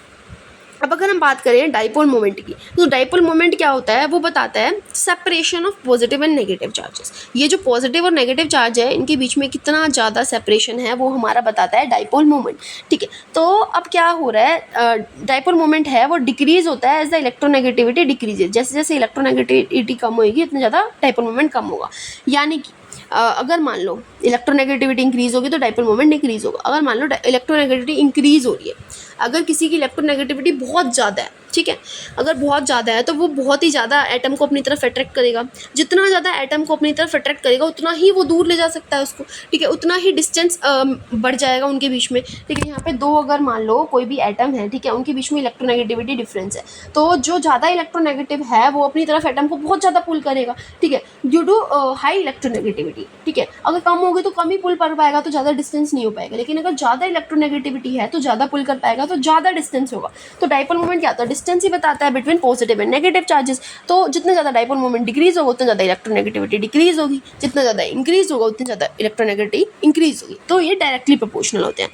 अब अगर हम बात करें डाइपोल मोमेंट की, तो डाइपोल मोमेंट क्या होता है, वो बताता है separation of positive and negative charges. ये जो पॉजिटिव और नेगेटिव चार्ज है इनके बीच में कितना ज़्यादा सेपरेशन है वो हमारा बताता है डाइपोल मोमेंट। ठीक है, तो अब क्या हो रहा है, डाइपोल मोमेंट है वो डिक्रीज होता है एज द इलेक्ट्रोनेगेटिविटी डिक्रीजेज। जैसे जैसे इलेक्ट्रोनेगेटिविटी कम होगी उतना ज़्यादा डाइपोल मोमेंट कम होगा। यानी कि अगर मान लो इलेक्ट्रोनेगेटिविटी इंक्रीज होगी तो डाइपोल मोमेंट डिक्रीज होगा। अगर मान लो इलेक्ट्रोनेगेटिविटी इंक्रीज हो रही है, अगर किसी की इलेक्ट्रोनेगेटिविटी बहुत ज़्यादा है, ठीक है, अगर बहुत ज़्यादा है तो वो बहुत ही ज़्यादा एटम को अपनी तरफ अट्रैक्ट करेगा। जितना ज़्यादा एटम को अपनी तरफ अट्रैक्ट करेगा उतना ही वो दूर ले जा सकता है उसको। ठीक है, उतना ही डिस्टेंस बढ़ जाएगा उनके बीच में। ठीक है, यहाँ पे दो अगर मान लो कोई भी एटम है, ठीक है, उनके बीच में इलेक्ट्रोनेगेटिविटी डिफरेंस है, तो जो ज़्यादा इलेक्ट्रोनेगेटिव है वो अपनी तरफ एटम को बहुत ज़्यादा पुल करेगा। ठीक है, ड्यू टू हाई इलेक्ट्रोनेगेटिविटी। ठीक है, अगर कम होगी तो कम ही पुल कर पाएगा, तो ज़्यादा डिस्टेंस नहीं हो पाएगा। लेकिन अगर ज़्यादा इलेक्ट्रोनेगेटिविटी है तो ज़्यादा पुल कर पाएगा, तो ज़्यादा डिस्टेंस होगा। तो डाइपोल मोमेंट क्या होता है, डिस्टेंस ही बताता है between positive and negative charges. तो जितना ज़्यादा डाइपोल मोमेंट डिक्रीज होगा उतना ज़्यादा इलेक्ट्रोनेगेटिविटी डिक्रीज होगी, जितना ज़्यादा इंक्रीज होगा उतनी ज़्यादा इलेक्ट्रोनेगेटिविटी इंक्रीज होगी। तो ये डायरेक्टली प्रोपोर्शनल होते हैं।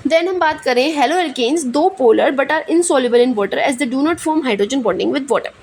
देन हम बात करें halo alkanes, though polar but are insoluble in water as they do not form hydrogen bonding with water.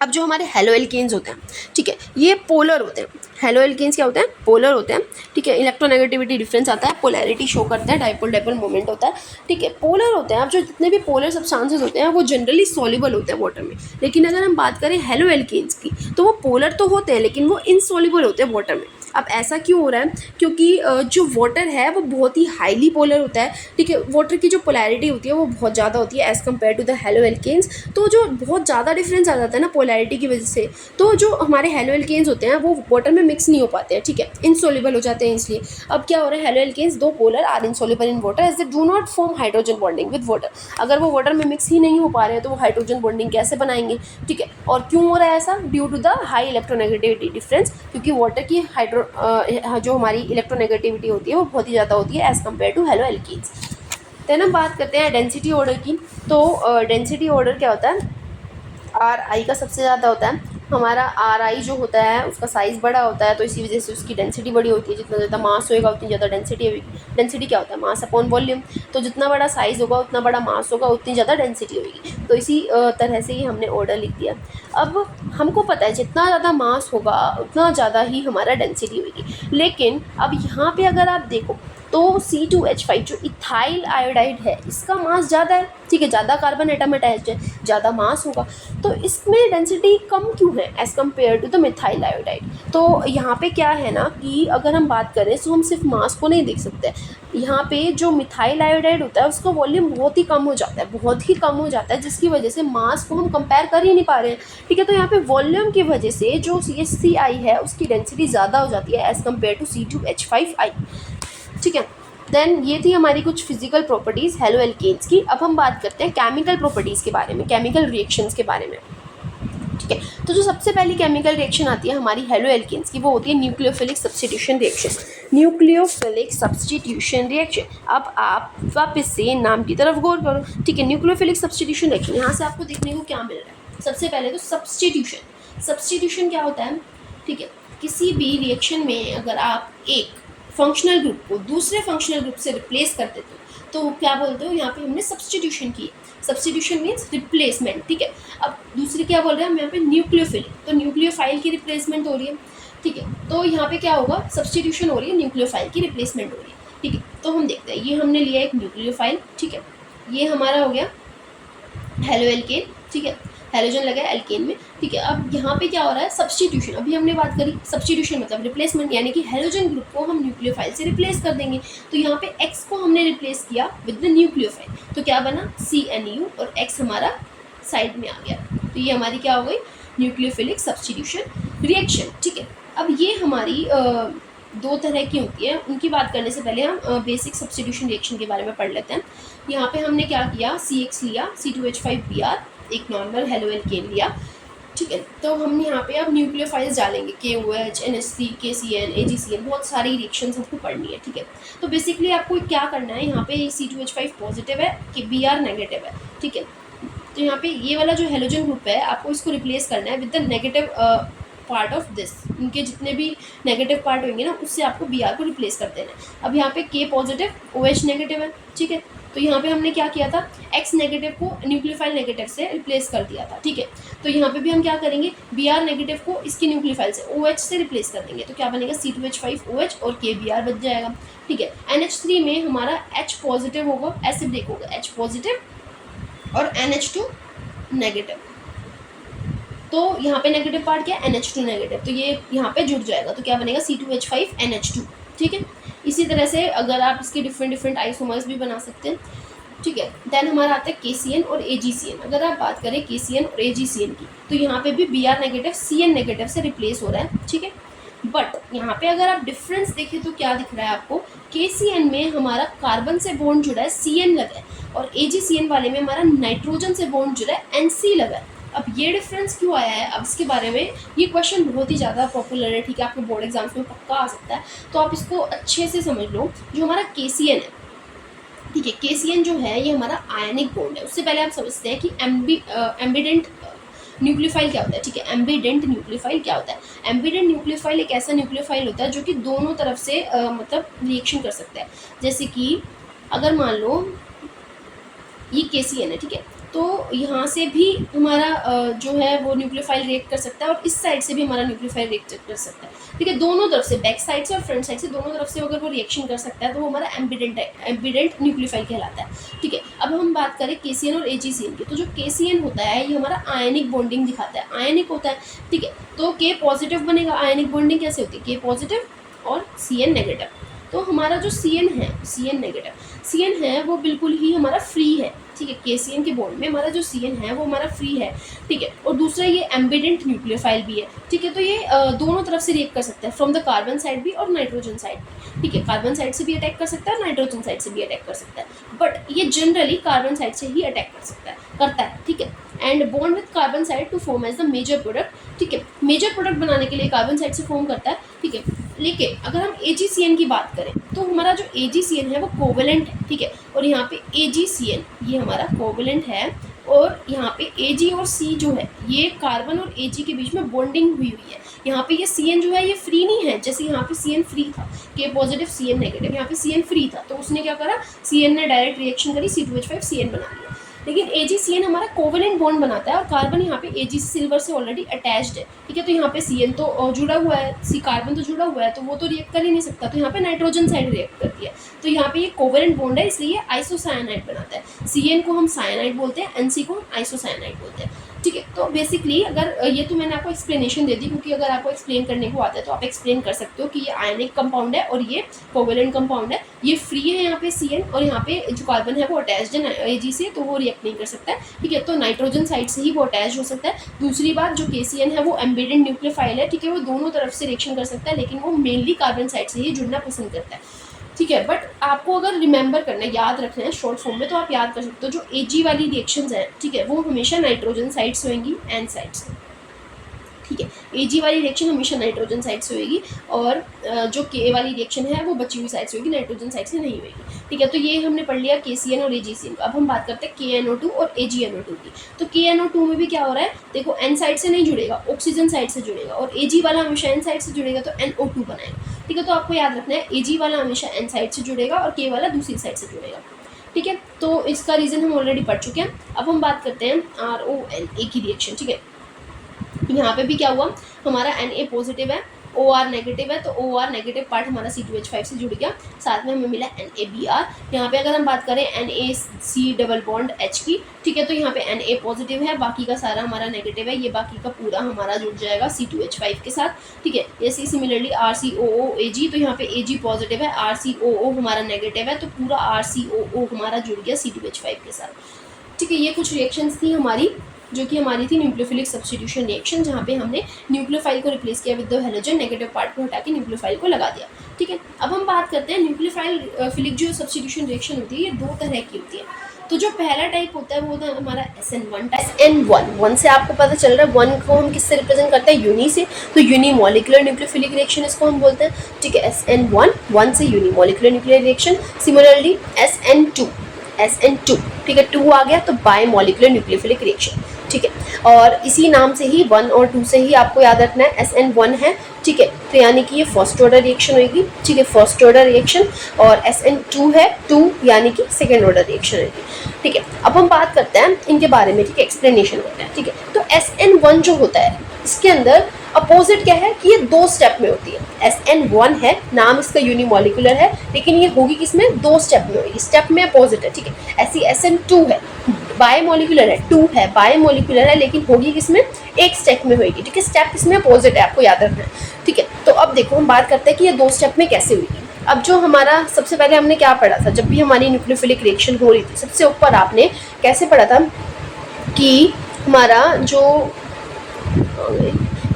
अब जो हमारे हेलो एल्केन्स होते हैं, ठीक है, ये पोलर होते हैं। हेलो एल्केन्स क्या होते हैं, पोलर होते हैं। ठीक है, इलेक्ट्रोनेगेटिविटी डिफरेंस आता है, पोलैरिटी शो करते हैं, डाइपोल डाइपोल मोमेंट होता है। ठीक है, पोलर होते हैं। अब जो जितने भी पोलर सब्सटेंसेस होते हैं वो जनरली सॉल्युबल होते हैं वाटर में। लेकिन अगर हम बात करें हेलो एल्केन्स की, तो वो पोलर तो होते हैं लेकिन वो इनसॉल्युबल होते हैं वाटर में। अब ऐसा क्यों हो रहा है, क्योंकि जो वाटर है वो बहुत ही हाईली पोलर होता है। ठीक है, वाटर की जो पोलैरिटी होती है वो बहुत ज़्यादा होती है as compare to the halo alkanes. तो जो बहुत ज़्यादा डिफरेंस आ जाता है ना पोलैरिटी की वजह से, तो जो हमारे हेलो एल्केन्स होते हैं वो वाटर में मिक्स नहीं हो पाते हैं। ठीक है, इनसॉल्युबल हो जाते हैं इसलिए। अब क्या हो रहा है, halo alkanes though polar are insoluble in water as they do not form hydrogen bonding with water. अगर वो वाटर में मिक्स ही नहीं हो पा रहे हैं तो वो हाइड्रोजन बॉन्डिंग कैसे बनाएंगे। ठीक है, और क्यों हो रहा है ऐसा, due to the high electronegativity difference, क्योंकि वाटर की जो हमारी इलेक्ट्रोनेगेटिविटी होती है वो बहुत ही ज़्यादा होती है as compare to halo alkanes. Then हम बात करते हैं डेंसिटी ऑर्डर की। तो डेंसिटी ऑर्डर क्या होता है, आर आई का सबसे ज़्यादा होता है। हमारा आर आई जो होता है उसका साइज़ बड़ा होता है, तो इसी वजह से उसकी डेंसिटी बड़ी होती है। जितना ज़्यादा मास होएगा उतनी ज़्यादा डेंसिटी होगी। डेंसिटी क्या होता है, मास अपॉन वॉल्यूम। तो जितना बड़ा साइज़ होगा उतना बड़ा मास होगा, उतनी ज़्यादा डेंसिटी होगी। तो इसी तरह से ही हमने ऑर्डर लिख दिया। अब हमको पता है जितना ज़्यादा मास होगा उतना ज़्यादा ही हमारा डेंसिटी होगी। लेकिन अब यहाँ पे अगर आप देखो तो C2H5 जो इथाइल आयोडाइड है इसका मास ज़्यादा है। ठीक है, ज़्यादा कार्बन एटम अटैच्ड है, ज़्यादा मास होगा, तो इसमें डेंसिटी कम क्यों है as compare to the methyl iodide. तो यहाँ पे क्या है ना कि अगर हम बात करें तो हम सिर्फ मास को नहीं देख सकते। यहाँ पे जो मिथाइल आयोडाइड होता है उसका वॉल्यूम बहुत ही कम हो जाता है, बहुत ही कम हो जाता है, जिसकी वजह से मास को हम कंपेयर कर ही नहीं पा रहे हैं। ठीक है, तो यहाँ पे वॉल्यूम की वजह से जो CH3I है उसकी डेंसिटी ज़्यादा हो जाती है एज़ कम्पेयर टू C2H5I। ठीक है, देन ये थी हमारी कुछ फिजिकल प्रॉपर्टीज़ हेलो एल्केन्स की। अब हम बात करते हैं केमिकल प्रॉपर्टीज़ के बारे में, केमिकल रिएक्शंस के बारे में। ठीक है, तो जो सबसे पहली केमिकल रिएक्शन आती है हमारी हेलो एल्केन्स की वो होती है nucleophilic substitution reaction. Nucleophilic substitution reaction. अब आप वापस से नाम की तरफ गौर करो। ठीक है, न्यूक्लियोफिलिक सब्स्टिट्यूशन रिएक्शन, यहाँ से आपको देखने को क्या मिल रहा है, सबसे पहले तो सब्स्टिट्यूशन। सब्स्टिट्यूशन क्या होता है, ठीक है, किसी भी रिएक्शन में अगर आप एक फंक्शनल ग्रुप को दूसरे फंक्शनल ग्रुप से रिप्लेस कर देते हो तो क्या बोलते हो, यहाँ पे हमने सब्स्टिट्यूशन की। Substitution means replacement. ठीक है, अब दूसरी क्या बोल रहे हैं हम यहाँ पे, न्यूक्लियोफिलिक, तो न्यूक्लियोफाइल की रिप्लेसमेंट हो रही है। ठीक है, तो यहाँ पे क्या होगा, सब्स्टिट्यूशन हो रही है, न्यूक्लियोफाइल की रिप्लेसमेंट हो रही है। ठीक है, तो हम देखते हैं, ये हमने लिया एक न्यूक्लियोफाइल। ठीक है, ये हमारा हो गया हेलो एल्केन। ठीक है, हेलोजन लगा है एल्केन में। ठीक है, अब यहाँ पे क्या हो रहा है, सब्स्टिट्यूशन। अभी हमने बात करी सब्स्टिट्यूशन मतलब रिप्लेसमेंट, यानी कि हेलोजन ग्रुप को हम न्यूक्लियोफाइल से रिप्लेस कर देंगे। तो यहाँ पे X को हमने रिप्लेस किया विद द न्यूक्लियोफाइल, तो क्या बना CNU, और X हमारा साइड में आ गया। तो ये हमारी क्या हो गई, न्यूक्लियोफिलिक सब्स्टिट्यूशन रिएक्शन। ठीक है, अब ये हमारी दो तरह की होती है। उनकी बात करने से पहले हम बेसिक सब्स्टिट्यूशन रिएक्शन के बारे में पढ़ लेते हैं। यहाँ पे हमने क्या किया, CX लिया, C2H5Br, एक नॉर्मल हेलो एल्केन लिया। ठीक है, तो हम यहाँ पे अब न्यूक्लियोफाइल्स डालेंगे, KOH, NH3, KCN, AgCN, बहुत सारी रिएक्शंस हमको पढ़नी है। ठीक है, तो बेसिकली आपको क्या करना है, यहाँ पे C2H5 पॉजिटिव है कि Br नेगेटिव है। ठीक है, तो यहाँ पे ये वाला जो हेलोजन ग्रुप है आपको इसको रिप्लेस करना है with the negative part of this. इनके जितने भी नेगेटिव पार्ट होंगे ना उससे आपको Br को रिप्लेस कर देना है। अब यहाँ पे K पॉजिटिव, OH नेगेटिव है। ठीक है, तो यहाँ पे हमने क्या किया था, X नेगेटिव को न्यूक्लियोफाइल नेगेटिव से रिप्लेस कर दिया था, ठीक है। तो यहाँ पे भी हम क्या करेंगे, Br नेगेटिव को इसकी न्यूक्लियोफाइल से OH से रिप्लेस कर देंगे, तो क्या बनेगा C2H5OH और KBr बच जाएगा, ठीक है। NH3 में हमारा H पॉजिटिव होगा, एसिडिक होगा, H पॉजिटिव और NH2 नेगेटिव, तो यहाँ पे नेगेटिव पार्ट क्या है, NH2 नेगेटिव, तो ये यहाँ पे जुड़ जाएगा, तो क्या बनेगा C2H5NH2, ठीक है। इसी तरह से अगर आप इसके डिफरेंट आइसोमर्स भी बना सकते हैं, ठीक है। देन हमारा आता है KCN और AgCN। अगर आप बात करें KCN और AgCN की, तो यहाँ पे भी Br नेगेटिव CN नेगेटिव से रिप्लेस हो रहा है, ठीक है। बट यहाँ पे अगर आप डिफरेंस देखें तो क्या दिख रहा है आपको, KCN में हमारा कार्बन से बॉन्ड जुड़ा है, CN लगा है, और AgCN वाले में हमारा नाइट्रोजन से बॉन्ड जुड़ा है, NC लगा है। अब ये डिफरेंस क्यों आया है, अब इसके बारे में, ये क्वेश्चन बहुत ही ज़्यादा पॉपुलर है, ठीक है, आपके बोर्ड एग्जाम्स में पक्का आ सकता है, तो आप इसको अच्छे से समझ लो। जो हमारा KCN है, ठीक है, KCN जो है ये हमारा आयनिक बॉन्ड है। उससे पहले आप समझते हैं कि एम्बिडेंट न्यूक्लियोफाइल क्या होता है, ठीक है। एम्बिडेंट न्यूक्लियोफाइल क्या होता है, एम्बिडेंट न्यूक्लियोफाइल एक ऐसा न्यूक्लियोफाइल होता है जो कि दोनों तरफ से मतलब रिएक्शन कर सकता है। जैसे कि अगर मान लो ये KCN है, ठीक है, तो यहाँ से भी हमारा जो है वो न्यूक्लियोफाइल रिएक्ट कर सकता है, और इस साइड से भी हमारा न्यूक्लियोफाइल रिएक्ट कर सकता है, ठीक है। दोनों तरफ से, बैक साइड से और फ्रंट साइड से, दोनों तरफ से अगर वो रिएक्शन कर सकता है तो वो हमारा एम्बिडेंट न्यूक्लियोफाइल कहलाता है, ठीक है। अब हम बात करें KCN और AgCN की, तो जो KCN होता है ये हमारा आयनिक बॉन्डिंग दिखाता है, आयनिक होता है, ठीक है। तो K पॉजिटिव बनेगा, आयनिक बॉन्डिंग कैसे होती है, K पॉजिटिव और CN नेगेटिव। तो हमारा जो CN है, CN नेगेटिव, CN है वो बिल्कुल ही हमारा फ्री है, ठीक है। KCN के बॉन्ड में हमारा जो CN है वो हमारा फ्री है, ठीक है। और दूसरा ये एम्बिडेंट न्यूक्लियोफाइल भी है, ठीक है। तो ये दोनों तरफ से रिएक्ट कर सकता है, फ्रॉम द कार्बन साइड भी और नाइट्रोजन साइड भी, ठीक है। कार्बन साइड से भी अटैक कर सकता है, नाइट्रोजन साइड से भी अटैक कर सकता है, बट ये जनरली कार्बन साइड से ही अटैक करता है, ठीक है। And bond with carbon side to form as the major product, ठीक है। मेजर प्रोडक्ट बनाने के लिए कार्बन साइड से फॉर्म करता है, ठीक है। लेकिन अगर हम AgCN की बात करें तो हमारा जो AgCN है वो कोवेलेंट है, ठीक है। और यहाँ पे AgCN ये हमारा कोवेलेंट है, और यहाँ पे Ag और C जो है ये कार्बन और Ag के बीच में बॉन्डिंग हुई है। यहाँ पे ये CN जो है ये फ्री नहीं है, जैसे यहाँ पे CN फ्री था, K पॉजिटिव CN नेगेटिव, यहाँ पे CN फ्री था, तो उसने क्या करा, CN ने डायरेक्ट रिएक्शन करी, C2H5CN बना लिया। लेकिन AgCN हमारा कोवेलेंट बॉन्ड बनाता है, और कार्बन यहाँ पे Ag सिल्वर से ऑलरेडी अटैच्ड है, ठीक है। तो यहाँ पे CN तो जुड़ा हुआ है, कार्बन तो जुड़ा हुआ है, तो वो तो रिएक्ट कर ही नहीं सकता, तो यहाँ पे नाइट्रोजन साइड रिएक्ट करती है, तो यहाँ पे ये कोवेलेंट बॉन्ड है, इसलिए आइसोसायनाइड बनाता है। CN को हम सायनाइड बोलते हैं, NC को हम आइसोसायनाइड बोलते हैं, ठीक है। तो बेसिकली अगर ये तो मैंने आपको एक्सप्लेनेशन दे दी, क्योंकि अगर आपको एक्सप्लेन करने को आता है तो आप एक्सप्लेन कर सकते हो कि ये आयनिक कंपाउंड है और ये कोवेलेंट कंपाउंड है, ये फ्री है यहाँ पे CN, और यहाँ पे जो कार्बन है वो अटैच्ड है Ag से, तो वो रिएक्ट नहीं कर सकता है, ठीक है। तो नाइट्रोजन साइड से ही वो अटैच हो सकता है। दूसरी बात, जो KCN है वो एम्बिडेंट न्यूक्लियोफाइल है, ठीक है, वो दोनों तरफ से रिएक्शन कर सकता है, लेकिन वो मेनली कार्बन साइड से ही जुड़ना पसंद करता है, ठीक है। बट आपको अगर रिमेंबर करना है, याद रखना है शॉर्ट फॉर्म में, तो आप याद कर सकते हो जो Ag वाली रिएक्शंस हैं, ठीक है, वो हमेशा नाइट्रोजन साइड से होंगी, N साइड से, ठीक है। Ag वाली रिएक्शन हमेशा नाइट्रोजन साइड से होगी, और जो K वाली रिएक्शन है वो बची हुई साइड से होगी, नाइट्रोजन साइड से नहीं होगी, ठीक है। तो ये हमने पढ़ लिया KCN और AgCN। अब हम बात करते हैं KNO2 और AgNO2 की। तो KNO2 में भी क्या हो रहा है, देखो N साइड से नहीं जुड़ेगा, ऑक्सीजन साइड से जुड़ेगा, और Ag वाला हमेशा N साइड से जुड़ेगा, तो NO2 बनाएगा, ठीक है। तो आपको याद रखना है Ag वाला हमेशा N साइड से जुड़ेगा और K वाला दूसरी साइड से जुड़ेगा, ठीक है। तो इसका रीज़न हम ऑलरेडी पढ़ चुके हैं। अब हम बात करते हैं RONA की रिएक्शन, ठीक है। यहाँ पे भी क्या हुआ, हमारा Na पॉजिटिव है, OR नेगेटिव है, तो OR नेगेटिव पार्ट हमारा C2H5 से जुड़ गया, साथ में हमें मिला NaBr। यहाँ पे अगर हम बात करें NaC डबल बॉन्ड H की, ठीक है, तो यहाँ पे Na पॉजिटिव है, बाकी का सारा हमारा नेगेटिव है, ये बाकी का पूरा हमारा जुड़ जाएगा C2H5 के साथ, ठीक है। जैसे सिमिलरली RCOOAg, तो यहाँ पे Ag पॉजिटिव है, RCOO हमारा नेगेटिव है, तो पूरा RCOO हमारा जुड़ गया C2H5 के साथ, ठीक है। ये कुछ रिएक्शंस थी हमारी, जो कि हमारी थी न्यूक्लियोफिलिक सब्स्टिट्यूशन रिएक्शन, जहाँ पे हमने न्यूक्लियोफाइल को रिप्लेस किया with the halogen, negative part को हटा के न्यूक्लियोफाइल को लगा दिया, ठीक है। अब हम बात करते हैं न्यूक्लियोफाइल फिलिक जो सब्स्टिट्यूशन रिएक्शन होती है, ये दो तरह की होती है। तो जो पहला टाइप होता है वो होता है हमारा SN1 टाइप। SN1 से आपको पता चल रहा है, 1 को हम किससे रिप्रेजेंट करते हैं, यूनी से, तो यूनिमोलिकुलर न्यूक्लियोफिलिक रिएक्शन इसको हम बोलते हैं, ठीक है। SN1 से unimolecular nuclear reaction. Similarly SN2, ठीक है, 2 आ गया तो बाय मॉलिकुलर न्यूक्लियोफिलिक रिएक्शन। ठीक है। और इसी नाम से ही 1 और 2 से ही आपको याद रखना है SN1 है, ठीक है, तो यानी कि ये फर्स्ट ऑर्डर रिएक्शन होगी, ठीक है, फर्स्ट ऑर्डर रिएक्शन। और SN2 है 2 यानी कि सेकेंड ऑर्डर रिएक्शन होगी, ठीक है। अब हम बात करते हैं इनके बारे में, ठीक है, एक्सप्लेनेशन करते हैं, ठीक है। तो SN1 जो होता है इसके अंदर अपोजिट क्या है कि ये 2 स्टेप में होती है। SN1 है, नाम इसका यूनिमोलिकुलर है, लेकिन ये होगी किसमें, 2 स्टेप में होगी, स्टेप में अपोजिट है, ठीक है। ऐसी SN2 है, बायमोलिकुलर है, 2 है, बायमोलिकुलर है, लेकिन होगी किसमें, एक स्टेप में होगी, ठीक है। स्टेप इसमें अपोजिट है, आपको याद रखना है, ठीक है। तो अब देखो हम बात करते हैं कि ये 2 स्टेप में कैसे हुई। अब जो हमारा सबसे पहले हमने क्या पढ़ा था, जब भी हमारी न्यूक्लियोफिलिक रिएक्शन हो रही थी, सबसे ऊपर आपने कैसे पढ़ा था कि हमारा जो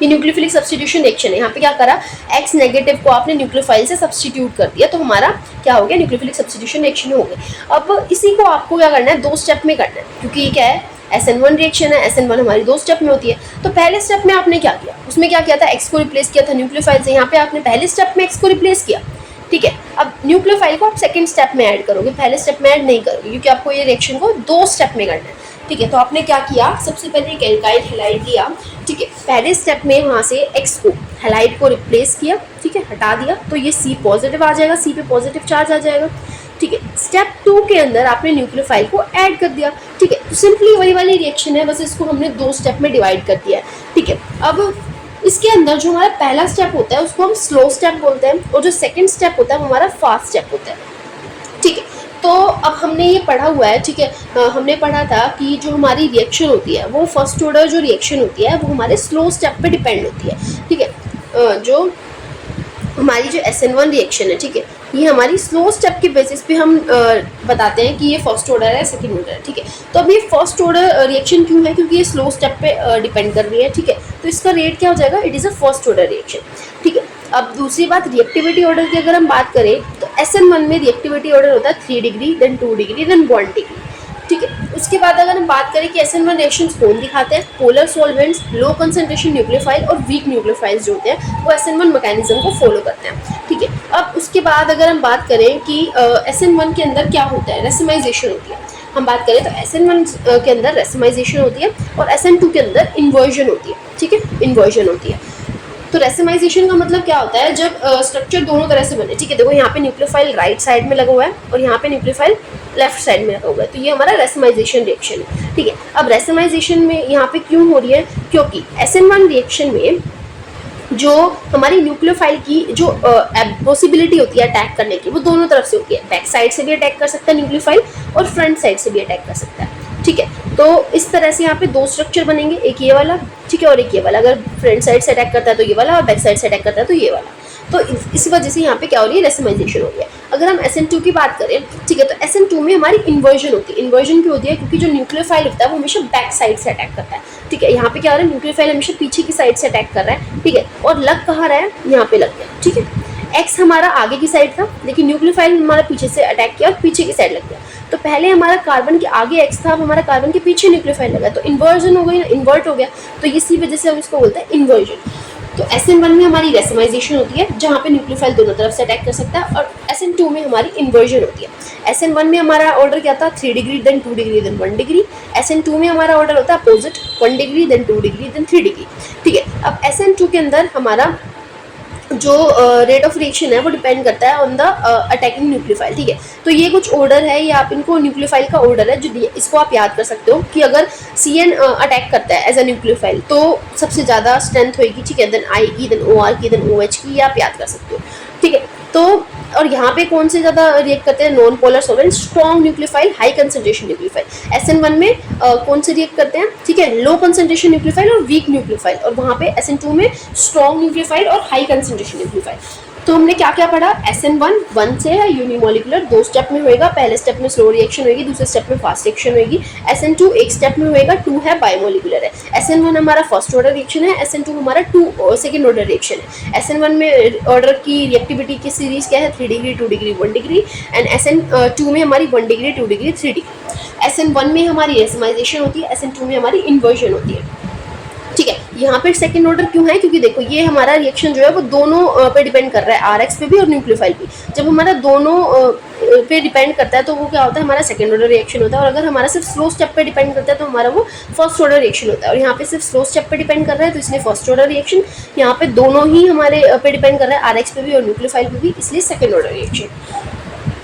ये न्यूक्लियोफिलिक सब्स्टिट्यूशन रिएक्शन है, यहाँ पे क्या करा, X नेगेटिव को आपने न्यूक्लियोफाइल से सब्स्टिट्यूट कर दिया, तो हमारा क्या हो गया, न्यूक्लियोफिलिक सब्स्टिट्यूशन रिएक्शन हो गई। अब इसी को आपको क्या करना है, 2 स्टेप में करना है, क्योंकि ये क्या है, SN1 रिएक्शन है, SN1 हमारी 2 स्टेप में होती है। तो पहले स्टेप में आपने क्या किया, उसमें क्या किया था, X को रिप्लेस किया था न्यूक्लियोफाइल से, यहाँ पे आपने पहले स्टेप में X को रिप्लेस किया, ठीक है। अब न्यूक्लियोफाइल को आप सेकंड स्टेप में ऐड करोगे, पहले स्टेप में ऐड नहीं करोगे, क्योंकि आपको ये रिएक्शन को 2 स्टेप में करना है, ठीक है। तो आपने क्या किया, सबसे पहले एक एल्काइल हैलाइड लिया, ठीक है, पहले स्टेप में वहाँ से X को हैलाइड को रिप्लेस किया, ठीक है, हटा दिया, तो ये C पॉजिटिव आ जाएगा, C पे पॉजिटिव चार्ज आ जाएगा, ठीक है। स्टेप 2 के अंदर आपने न्यूक्लियोफाइल को ऐड कर दिया, ठीक है। तो सिंपली वही वाली रिएक्शन है, बस इसको हमने 2 स्टेप में डिवाइड कर दिया है, ठीक है। अब इसके अंदर जो हमारा पहला स्टेप होता है उसको हम स्लो स्टेप बोलते हैं, और जो सेकंड स्टेप होता है वो हमारा फास्ट स्टेप होता है, ठीक है। तो अब हमने ये पढ़ा हुआ है, ठीक है, हमने पढ़ा था कि जो हमारी रिएक्शन होती है वो फर्स्ट ऑर्डर जो रिएक्शन होती है वो हमारे स्लो स्टेप पे डिपेंड होती है, ठीक है। जो हमारी जो SN1 रिएक्शन है, ठीक है, ये हमारी स्लो स्टेप के बेसिस पे हम बताते हैं कि ये फर्स्ट ऑर्डर है, सेकंड ऑर्डर है, ठीक है। तो अब ये फर्स्ट ऑर्डर रिएक्शन क्यों है, क्योंकि ये स्लो स्टेप पे डिपेंड कर रही है, ठीक है। तो इसका रेट क्या हो जाएगा, it is a first order reaction, ठीक है। अब दूसरी बात, रिएक्टिविटी ऑर्डर की अगर हम बात करें तो SN1 में रिएक्टिविटी ऑर्डर होता है 3 degree, then 2 degree, then 1 degree, ठीक है। उसके बाद अगर हम बात करें कि SN1 रिएक्शंस कौन दिखाते हैं, polar solvents, low concentration nucleophile और वीक न्यूक्लियोफाइल्स जो होते हैं वो SN1 मैकेनिज्म को फॉलो करते हैं, ठीक है। अब उसके बाद अगर हम बात करें कि SN1 के अंदर क्या होता है, रेसिमाइजेशन होती है। हम बात करें तो SN1 के अंदर रेसिमाइजेशन होती है और SN2 के अंदर इन्वर्जन होती है, ठीक है, इन्वर्जन होती है। तो रेसिमाइजेशन का मतलब क्या होता है, जब स्ट्रक्चर दोनों तरह से बने, ठीक है। देखो यहाँ पे न्यूक्लियोफाइल राइट साइड में लगा हुआ है और यहाँ पे न्यूक्लियोफाइल लेफ्ट साइड में लगा हुआ है, तो ये हमारा रेसिमाइजेशन रिएक्शन है, ठीक है। अब रेसिमाइजेशन में यहाँ पे क्यों हो रही है, क्योंकि SN1 रिएक्शन में जो हमारी न्यूक्लियोफाइल की जो पॉसिबिलिटी होती है अटैक करने की, वो दोनों तरफ से होती है, बैक साइड से भी अटैक कर सकता है न्यूक्लियोफाइल और फ्रंट साइड से भी अटैक कर सकता है, ठीक है। तो इस तरह से यहाँ पे 2 स्ट्रक्चर बनेंगे, एक ये वाला, ठीक है, और एक ये वाला। अगर फ्रंट साइड से अटैक करता है तो ये वाला, और बैक साइड से अटैक करता है तो ये वाला। तो इस वजह से यहाँ पे क्या हो रही है, रेसिमाइजेशन हो रही है। अगर हम SN2 की बात करें, ठीक है, तो SN2 में हमारी इन्वर्जन होती है। इन्वर्जन क्यों होती है, क्योंकि जो न्यूक्लियोफाइल होता है वो हमेशा बैक साइड से अटैक करता है, ठीक है। यहाँ पे क्या हो रहा है, न्यूक्लियोफाइल हमेशा पीछे की साइड से अटैक कर रहा है, ठीक है, और लग कहाँ रहा है, यहाँ पे लग गया, ठीक है। X हमारा आगे की साइड था, लेकिन न्यूक्लियोफाइल हमारा पीछे से अटैक किया और पीछे की साइड लग गया। तो पहले हमारा कार्बन के आगे X था, अब हमारा कार्बन के पीछे न्यूक्लियोफाइल लगा, तो इन्वर्जन हो गई ना, इन्वर्ट हो गया, तो इसी वजह से हम इसको बोलते हैं इन्वर्जन। तो SN1 में हमारी रेसिमाइजेशन होती है, जहाँ पे न्यूक्लियोफाइल दोनों तरफ से अटैक कर सकता है, और SN2 में हमारी इन्वर्जन होती है। SN1 में हमारा ऑर्डर क्या था, 3 degree, then 2 degree, then 1 degree. SN2 में हमारा ऑर्डर होता है opposite, 1 degree, then 2 degree, then 3 degree, ठीक है। अब SN2 के अंदर हमारा जो रेट ऑफ रिएक्शन है वो डिपेंड करता है ऑन द अटैकिंग न्यूक्लियोफाइल, ठीक है। तो ये कुछ ऑर्डर है, ये आप इनको न्यूक्लियोफाइल का ऑर्डर है, जो इसको आप याद कर सकते हो कि अगर CN अटैक करता है एज अ न्यूक्लियोफाइल तो सबसे ज़्यादा स्ट्रेंथ होगी, ठीक है, देन I की, देन OR की, देन OH की, ये आप याद कर सकते हो, ठीक है। तो और यहाँ पे कौन से ज़्यादा रिएक्ट करते हैं, non polar solvent, strong nucleophile, high concentration nucleophile. SN1 में कौन से रिएक्ट करते हैं, ठीक है, लो कंसंट्रेशन न्यूक्लियोफाइल और वीक न्यूक्लियोफाइल, और वहाँ पे SN2 में स्ट्रॉन्ग न्यूक्लियोफाइल और हाई कंसंट्रेशन न्यूक्लियोफाइल। तो हमने क्या क्या पढ़ा, SN1 1 से है, यूनिमोलिकुलर, 2 स्टेप में होएगा, पहले स्टेप में स्लो रिएक्शन होगी, दूसरे स्टेप में फास्ट रिएक्शन होगी। SN2 एक स्टेप में होएगा, 2 है, बायोमोलिकुलर है। SN1 हमारा फर्स्ट ऑर्डर रिएक्शन है, SN2 हमारा 2 सेकेंड ऑर्डर रिएक्शन है। SN1 में ऑर्डर की रिएक्टिविटी की सीरीज क्या है, 3 degree, 2 degree, 1 degree, and SN2 में हमारी 1 डिग्री, 2 डिग्री, 3 डिग्री। SN1 में हमारी रेसिमाइजेशन होती है, SN2 में हमारी इन्वर्जन होती है, ठीक है। यहाँ पे सेकंड ऑर्डर क्यों है, क्योंकि देखो ये हमारा रिएक्शन जो है वो दोनों पे डिपेंड कर रहा है, RX पे भी और न्यूक्लियोफाइल भी। जब हमारा दोनों पे डिपेंड करता है तो वो क्या होता है, हमारा सेकेंड ऑर्डर रिएक्शन होता है। और अगर हमारा सिर्फ स्लो स्टेप पे डिपेंड करता है तो हमारा वो फर्स्ट ऑर्डर रिएक्शन होता है। और यहाँ पे सिर्फ स्लो स्टेप पे डिपेंड कर रहा है तो इसलिए फर्स्ट ऑर्डर रिएक्शन, यहाँ पे दोनों ही हमारे पे डिपेंड कर रहा है, आरएक्स पे भी और न्यूक्लियोफाइल पे भी, इसलिए सेकेंड ऑर्डर रिएक्शन।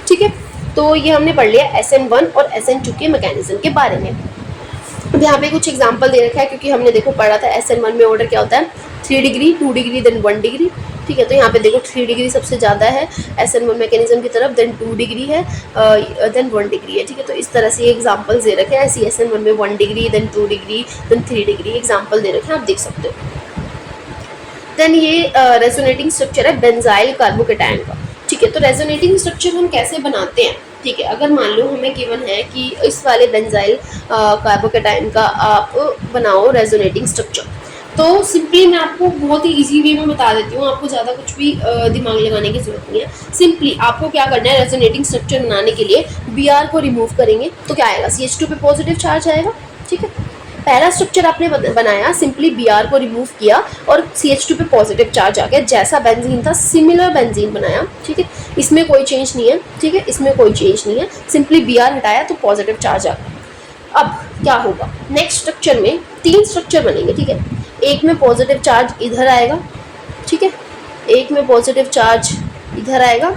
ठीक है, तो ये हमने पढ़ लिया SN1 और SN2 के मैकेनिज्म के बारे में। अब यहाँ पे कुछ एग्जांपल दे रखा है, क्योंकि हमने देखो पढ़ा था SN1 में ऑर्डर क्या होता है, 3 डिग्री, 2 डिग्री, देन 1 डिग्री। ठीक है, तो यहाँ पे देखो 3 डिग्री सबसे ज़्यादा है SN1 मैकेनिज्म की तरफ, देन 2 डिग्री है, देन 1 डिग्री है। ठीक है, तो इस तरह से ये एग्जाम्पल दे रखे हैं, ऐसी SN1 में 1 degree, then 2 degree, then 3 degree example दे रखे हैं, आप देख सकते हो। देन ये रेजोनेटिंग स्ट्रक्चर है बेंजाइल कार्बोकेटायन का। ठीक है, तो रेजोनेटिंग स्ट्रक्चर हम कैसे बनाते हैं। ठीक है, अगर मान लो हमें गिवन है कि इस वाले बेंजाइल कार्बोकेटायन का आप बनाओ रेजोनेटिंग स्ट्रक्चर, तो सिंपली मैं आपको बहुत ही इजी वे में बता देती हूँ, आपको ज़्यादा कुछ भी दिमाग लगाने की जरूरत नहीं है। सिंपली आपको क्या करना है, रेजोनेटिंग स्ट्रक्चर बनाने के लिए Br को रिमूव करेंगे तो क्या आएगा, CH2 पे पॉजिटिव चार्ज आएगा। ठीक है, पहला स्ट्रक्चर आपने बनाया, सिंपली Br को रिमूव किया और CH2 पे पॉजिटिव चार्ज आ गया, जैसा बेंजीन था सिमिलर बेंजीन बनाया। ठीक है, इसमें कोई चेंज नहीं है। ठीक है, इसमें कोई चेंज नहीं है, सिंपली Br हटाया तो पॉजिटिव चार्ज आ गया। अब क्या होगा, नेक्स्ट स्ट्रक्चर में 3 स्ट्रक्चर बनेंगे। ठीक है, एक में पॉजिटिव चार्ज इधर आएगा। ठीक है, एक में पॉजिटिव चार्ज इधर आएगा।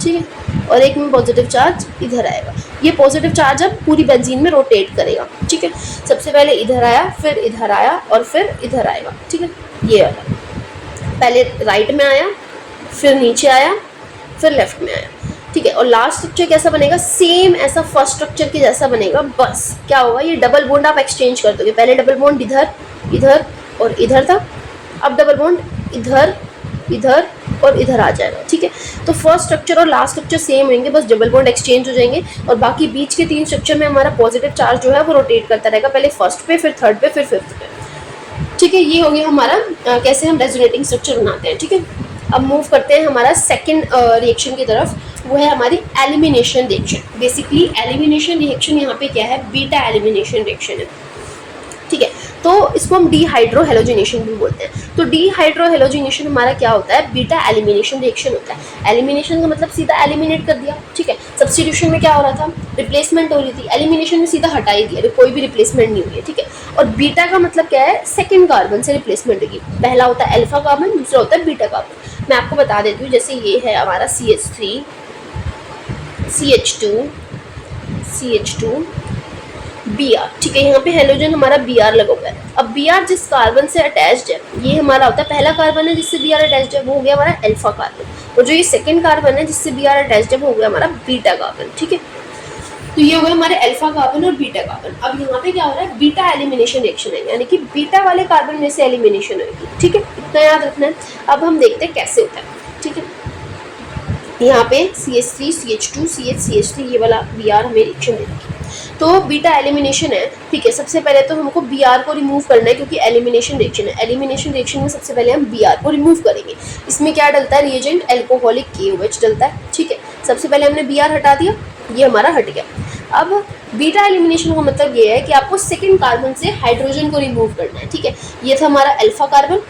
ठीक है, और एक में पॉजिटिव चार्ज इधर आएगा। ये पॉजिटिव चार्ज अब पूरी बेंजीन में रोटेट करेगा। ठीक है, सबसे पहले इधर आया, फिर इधर आया और फिर इधर आएगा। ठीक है, ये वाला पहले राइट में आया, फिर नीचे आया, फिर लेफ्ट में आया। ठीक है, और लास्ट स्ट्रक्चर कैसा बनेगा, सेम ऐसा फर्स्ट स्ट्रक्चर के जैसा बनेगा। बस क्या होगा, ये डबल बॉन्ड आप एक्सचेंज कर दोगे। पहले डबल बॉन्ड इधर, इधर और इधर था, अब डबल बॉन्ड इधर, इधर और इधर आ जाएगा। ठीक है, तो फर्स्ट स्ट्रक्चर और लास्ट स्ट्रक्चर सेम होंगे, बस डबल बॉन्ड एक्सचेंज हो जाएंगे और बाकी बीच के 3 स्ट्रक्चर में हमारा पॉजिटिव चार्ज जो है वो रोटेट करता रहेगा, पहले फर्स्ट पे, फिर थर्ड पे, फिर फिफ्थ पे। ठीक है, ये हो गया हमारा कैसे हम रेजोनेटिंग स्ट्रक्चर बनाते हैं। ठीक है, अब मूव करते हैं हमारा सेकेंड रिएक्शन की तरफ, वो है हमारी elimination reaction. Basically elimination reaction यहाँ पे क्या है, बीटा एलिमिनेशन रिएक्शन है। ठीक है, तो इसको हम डीहाइड्रोहेलोजिनेशन भी बोलते हैं। तो डीहाइड्रोहेलोजिनेशन हमारा क्या होता है, बीटा एलिमिनेशन रिएक्शन होता है। एलिमिनेशन का मतलब सीधा एलिमिनेट कर दिया। ठीक है, सब्स्टिट्यूशन में क्या हो रहा था, रिप्लेसमेंट हो रही थी, एलिमिनेशन में सीधा हटा ही दिया, कोई भी रिप्लेसमेंट नहीं हुई है। ठीक है, और बीटा का मतलब क्या है, सेकेंड कार्बन से रिप्लेसमेंट होगी। पहला होता है अल्फा कार्बन, दूसरा होता है बीटा कार्बन। मैं आपको बता देती हूँ, जैसे ये है हमारा CH3, CH2, CH2, Br। ठीक है, यहाँ पे हेलोजन हमारा Br लगा हुआ है। अब Br जिस कार्बन से अटैच्ड है, ये हमारा होता है पहला कार्बन है जिससे Br अटैच्ड है, वो हो गया हमारा अल्फा कार्बन। और जो ये सेकंड कार्बन है जिससे Br अटैच्ड है, वो हो गया हमारा बीटा कार्बन। ठीक है, तो ये हो गया हमारे अल्फा कार्बन और बीटा कार्बन। अब यहाँ पे क्या हो रहा है, बीटा एलिमिनेशन रिएक्शन है, यानी कि बीटा वाले कार्बन में से एलिमिनेशन होगी। ठीक है, इतना याद रखना है। अब हम देखते हैं कैसे होता है। ठीक है, यहाँ पे CH3, CH2, CH, CH3 ये वाला Br हमें रिएक्शन दे रखी है। तो बीटा एलिमिनेशन है। ठीक है, सबसे पहले तो हमको Br को रिमूव करना है, क्योंकि एलिमिनेशन रिएक्शन है। एलिमिनेशन रिएक्शन में सबसे पहले हम Br को रिमूव करेंगे। इसमें क्या डलता है, रिएजेंट अल्कोहलिक KOH डलता है। ठीक है, सबसे पहले हमने Br हटा दिया, ये हमारा हट गया। अब बीटा एलिमिनेशन का मतलब ये है कि आपको सेकेंड कार्बन से हाइड्रोजन को रिमूव करना है। ठीक है, ये था हमारा अल्फा कार्बन,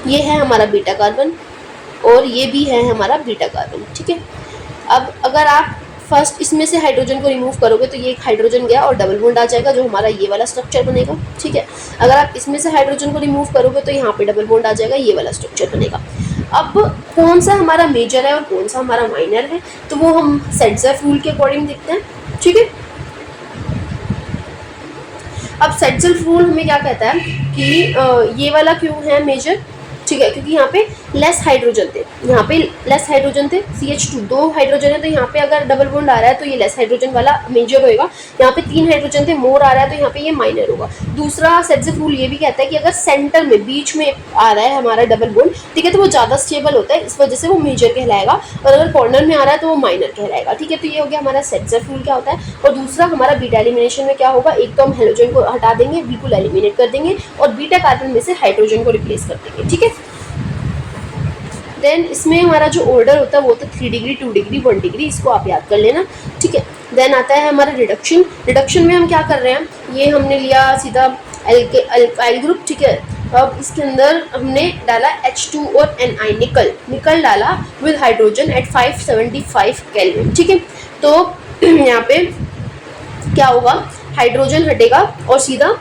ये है हमारा बीटा कार्बन और ये भी है हमारा बीटा कार्बन। ठीक है, अब अगर आप फर्स्ट इसमें से हाइड्रोजन को रिमूव करोगे तो ये एक हाइड्रोजन गया और डबल बॉन्ड आ जाएगा, जो हमारा ये वाला स्ट्रक्चर बनेगा। ठीक है, अगर आप इसमें से हाइड्रोजन को रिमूव करोगे तो यहाँ पे डबल बॉन्ड आ जाएगा, ये वाला स्ट्रक्चर बनेगा। अब कौन सा हमारा मेजर है और कौन सा हमारा माइनर है, तो वो हम सेट्ज़ेफ रूल के अकॉर्डिंग देखते हैं। ठीक है, अब सेट्ज़ेफ रूल हमें क्या कहता है कि ये वाला क्यों है मेजर। ठीक है, क्योंकि यहाँ पे लेस हाइड्रोजन थे, यहाँ पे लेस हाइड्रोजन थे, CH2 2 हाइड्रोजन है, तो यहाँ पे अगर डबल बॉन्ड आ रहा है तो ये लेस हाइड्रोजन वाला मेजर होएगा। यहाँ पे 3 हाइड्रोजन थे, मोर आ रहा है, तो यहाँ पे ये माइनर होगा। दूसरा सेट्ज़ेफ रूल ये भी कहता है कि अगर सेंटर में बीच में आ रहा है हमारा डबल बॉन्ड, ठीक है, तो वो ज़्यादा स्टेबल होता है, इस वजह से वो मेजर कहलाएगा, और अगर कॉर्नर में आ रहा है तो वो माइनर कहलाएगा। ठीक है, तो ये हो गया हमारा सेट्ज़ेफ रूल क्या होता है। और दूसरा हमारा बीटा एलिमिनेशन में क्या होगा, एक तो हम हेलोजन को हटा देंगे, बिल्कुल एलिमिनेट कर देंगे, और बीटा कार्बन में से हाइड्रोजन को रिप्लेस कर देंगे। ठीक है, देन इसमें हमारा जो ऑर्डर होता है वो होता है 3 डिग्री, 2 डिग्री, 1 डिग्री, इसको आप याद कर लेना। ठीक है, देन आता है हमारा रिडक्शन। रिडक्शन में हम क्या कर रहे हैं, ये हमने लिया सीधा अल्काइल ग्रुप। ठीक है, अब इसके अंदर हमने डाला H2 और Ni, निकल डाला विद हाइड्रोजन एट 575 केल्विन, ठीक है। तो यहाँ पे क्या होगा, हाइड्रोजन हटेगा और सीधा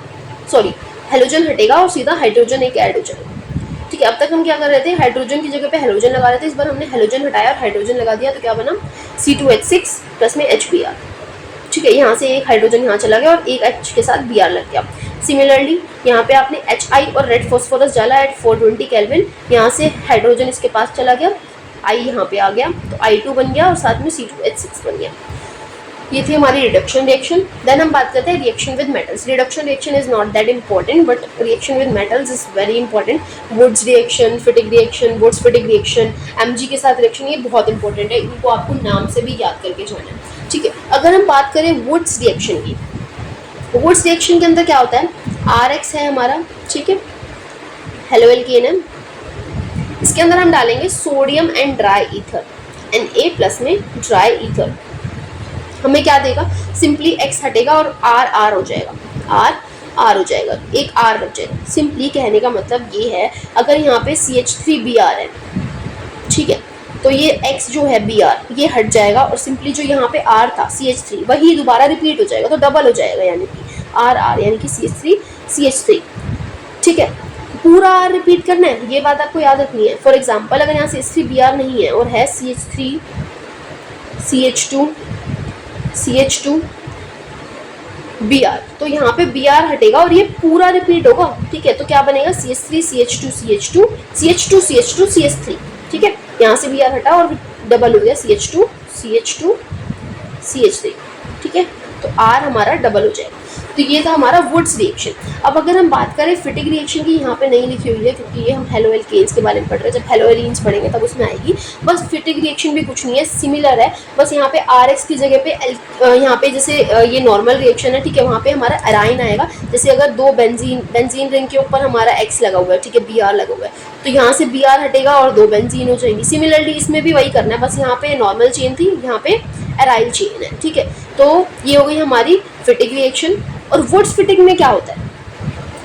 हेलोजन हटेगा और सीधा हाइड्रोजन एक ऐड हो जाएगा, ठीक है। अब तक हम क्या कर रहे थे, हाइड्रोजन की जगह पे हेलोजन लगा रहे थे, इस बार हमने हेलोजन हटाया और हाइड्रोजन लगा दिया, तो क्या बना C2H6 प्लस में HBr, ठीक है। यहाँ से एक हाइड्रोजन यहाँ चला गया और एक H के साथ Br लग गया। सिमिलरली यहाँ पे आपने HI और रेड फॉस्फोरस डाला एट 420 केल्विन, यहाँ से हाइड्रोजन इसके पास चला गया, I यहाँ पे आ गया, तो I2 बन गया और साथ में C2H6 बन गया। ये थी हमारी रिडक्शन रिएक्शन। देन हम बात करते हैं reaction with metals. Reduction reaction is not that important, but reaction with metals is very important. Wurtz reaction, Fittig reaction, Wurtz Fittig reaction, Mg के साथ रिएक्शन, ये बहुत इंपॉर्टेंट है, इनको आपको नाम से भी याद करके जाना है, ठीक है। अगर हम बात करें वुड्स रिएक्शन की, वुड्स रिएक्शन के अंदर क्या होता है, RX है हमारा, ठीक है, हेलो एल्केन है, इसके अंदर हम डालेंगे sodium and dry ether, Na plus में ड्राई ईथर, हमें क्या देगा, सिंपली X हटेगा और R हो जाएगा, R हो जाएगा, एक R बच जाएगा। सिंपली कहने का मतलब ये है, अगर यहाँ पे CH3Br है, ठीक है, तो ये X जो है Br ये हट जाएगा और सिंपली जो यहाँ पे R था CH3 वही दोबारा रिपीट हो जाएगा, तो डबल हो जाएगा, यानी कि R यानी कि CH3, ठीक है। पूरा R रिपीट करना है, ये बात आपको याद रखनी है। फॉर एग्जाम्पल अगर यहाँ CH3Br नहीं है और है CH3 CH2 Br, तो यहाँ पे Br हटेगा और ये पूरा रिपीट होगा, ठीक है। तो क्या बनेगा, CH3 CH2 CH3, ठीक है। यहाँ से Br हटा और डबल हो गया CH2 CH3, ठीक है। तो R हमारा डबल हो जाएगा। तो ये था हमारा वुड्स रिएक्शन। अब अगर हम बात करें फिटिक रिएक्शन की, यहाँ पे नहीं लिखी हुई है क्योंकि ये हम हेलो एल्केन्स के बारे में पढ़ रहे हैं, जब हेलो एलीन्स पढ़ेंगे तब उसमें आएगी। बस फिटिक रिएक्शन भी कुछ नहीं है, सिमिलर है, बस यहाँ पे RX की जगह पे यहाँ पे जैसे ये नॉर्मल रिएक्शन है, ठीक है, वहाँ पे हमारा एराइन आएगा। जैसे अगर दो बेंजीन रिंग के ऊपर हमारा X लगा हुआ है, ठीक है, Br लगा हुआ है, तो यहाँ से Br हटेगा और दो बेंजीन हो जाएंगी। सिमिलरली इसमें भी वही करना है, बस यहाँ पे नॉर्मल चेन थी, यहाँ पे एराइल चेन है, ठीक है। तो ये हो गई हमारी फिटिक रिएक्शन। और वुड्स फिटिक में क्या होता है,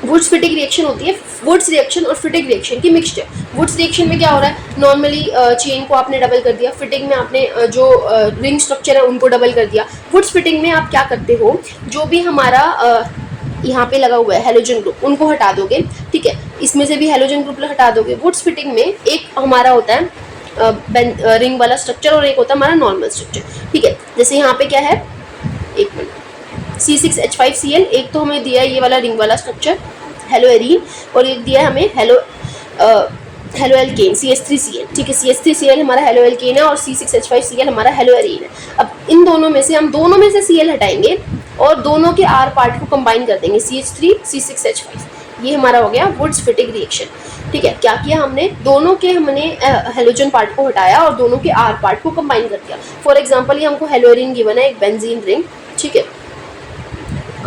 वुड्स फिटिक रिएक्शन होती है वुड्स रिएक्शन और फिटिक रिएक्शन की मिक्सचर। वुड्स रिएक्शन में क्या हो रहा है, नॉर्मली चेन को आपने डबल कर दिया, फिटिंग में आपने जो रिंग स्ट्रक्चर है उनको डबल कर दिया। वुड्स फिटिंग में आप क्या करते हो, जो भी हमारा यहाँ पे लगा हुआ है हेलोजन ग्रुप उनको हटा दोगे, ठीक है, इसमें से भी हेलोजन ग्रुप हटा दोगे। वुड्स फिटिंग में एक हमारा होता है रिंग वाला स्ट्रक्चर और एक होता है हमारा नॉर्मल स्ट्रक्चर, ठीक है। जैसे यहाँ पे क्या है, एक मिनट, C6H5Cl, एक तो हमें दिया है ये वाला रिंग वाला स्ट्रक्चर हेलो एरीन, और एक दिया है हमें हेलो एल्केन CH3Cl, ठीक है। CH3Cl हमारा हेलो एल्केन है और C6H5Cl हमारा हेलो एरीन है। अब इन दोनों में से हम दोनों में से Cl हटाएंगे और दोनों के R पार्ट को कंबाइन कर देंगे, CH3 C6H5, ये हमारा हो गया वुड्स फिटिक रिएक्शन, ठीक है। क्या किया हमने, दोनों के हमने हेलोजन पार्ट को हटाया और दोनों के R पार्ट को कंबाइन कर दिया। फॉर एग्जांपल ये हमको हेलो एरीन गिवन है, एक बेंजीन रिंग, ठीक है,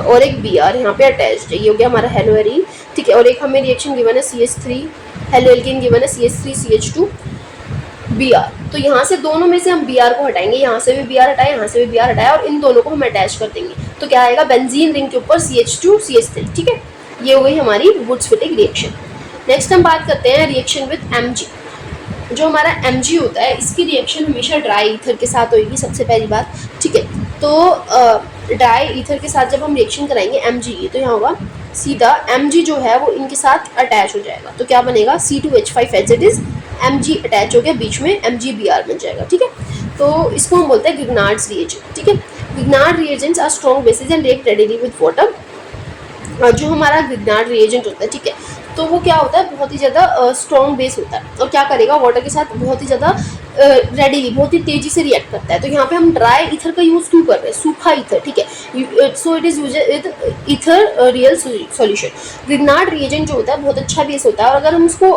और एक Br यहाँ पे अटैच्ड है, ये हो गया हमारा हेलो एरीन, ठीक है। और एक हमें रिएक्शन गिवन है CH3 हेलो एल्केन गिवन है CH3 CH2 Br, तो यहाँ से दोनों में से हम Br को हटाएंगे, यहाँ से भी Br हटाया, यहाँ से भी Br हटाया और इन दोनों को हम अटैच कर देंगे, तो क्या आएगा, बेंजीन रिंग के ऊपर CH2 CH3, ठीक है। ये हो गई हमारी वुड्स फिटिक रिएक्शन। नेक्स्ट हम बात करते हैं रिएक्शन विद Mg। जो हमारा Mg होता है इसकी रिएक्शन हमेशा ड्राई ईथर के साथ होगी, सबसे पहली बात, ठीक है। तो ड्राई ईथर के साथ जब हम रिएक्शन कराएंगे Mg की, तो यहाँ होगा सीधा Mg जो है वो इनके साथ अटैच हो जाएगा, तो क्या बनेगा, C2H5 as it is, Mg attach हो गया बीच में, MgBr बन जाएगा, ठीक है। तो इसको हम बोलते हैं गिग्नार्ड्स रिएजेंट, ठीक है। Grignard reagents are strong bases and react readily with water. जो हमारा गिग्नार्ड रिएजेंट होता है, ठीक है, तो वो क्या होता है, बहुत ही ज़्यादा स्ट्रॉन्ग बेस होता है और क्या करेगा, वाटर के साथ बहुत ही ज़्यादा रेडिली, बहुत ही तेज़ी से रिएक्ट करता है। तो यहाँ पे हम ड्राई ईथर का यूज़ क्यों कर रहे हैं, सूखा ईथर, ठीक है, so it is use ether real solution. Grignard reagent जो होता है बहुत अच्छा बेस होता है और अगर हम उसको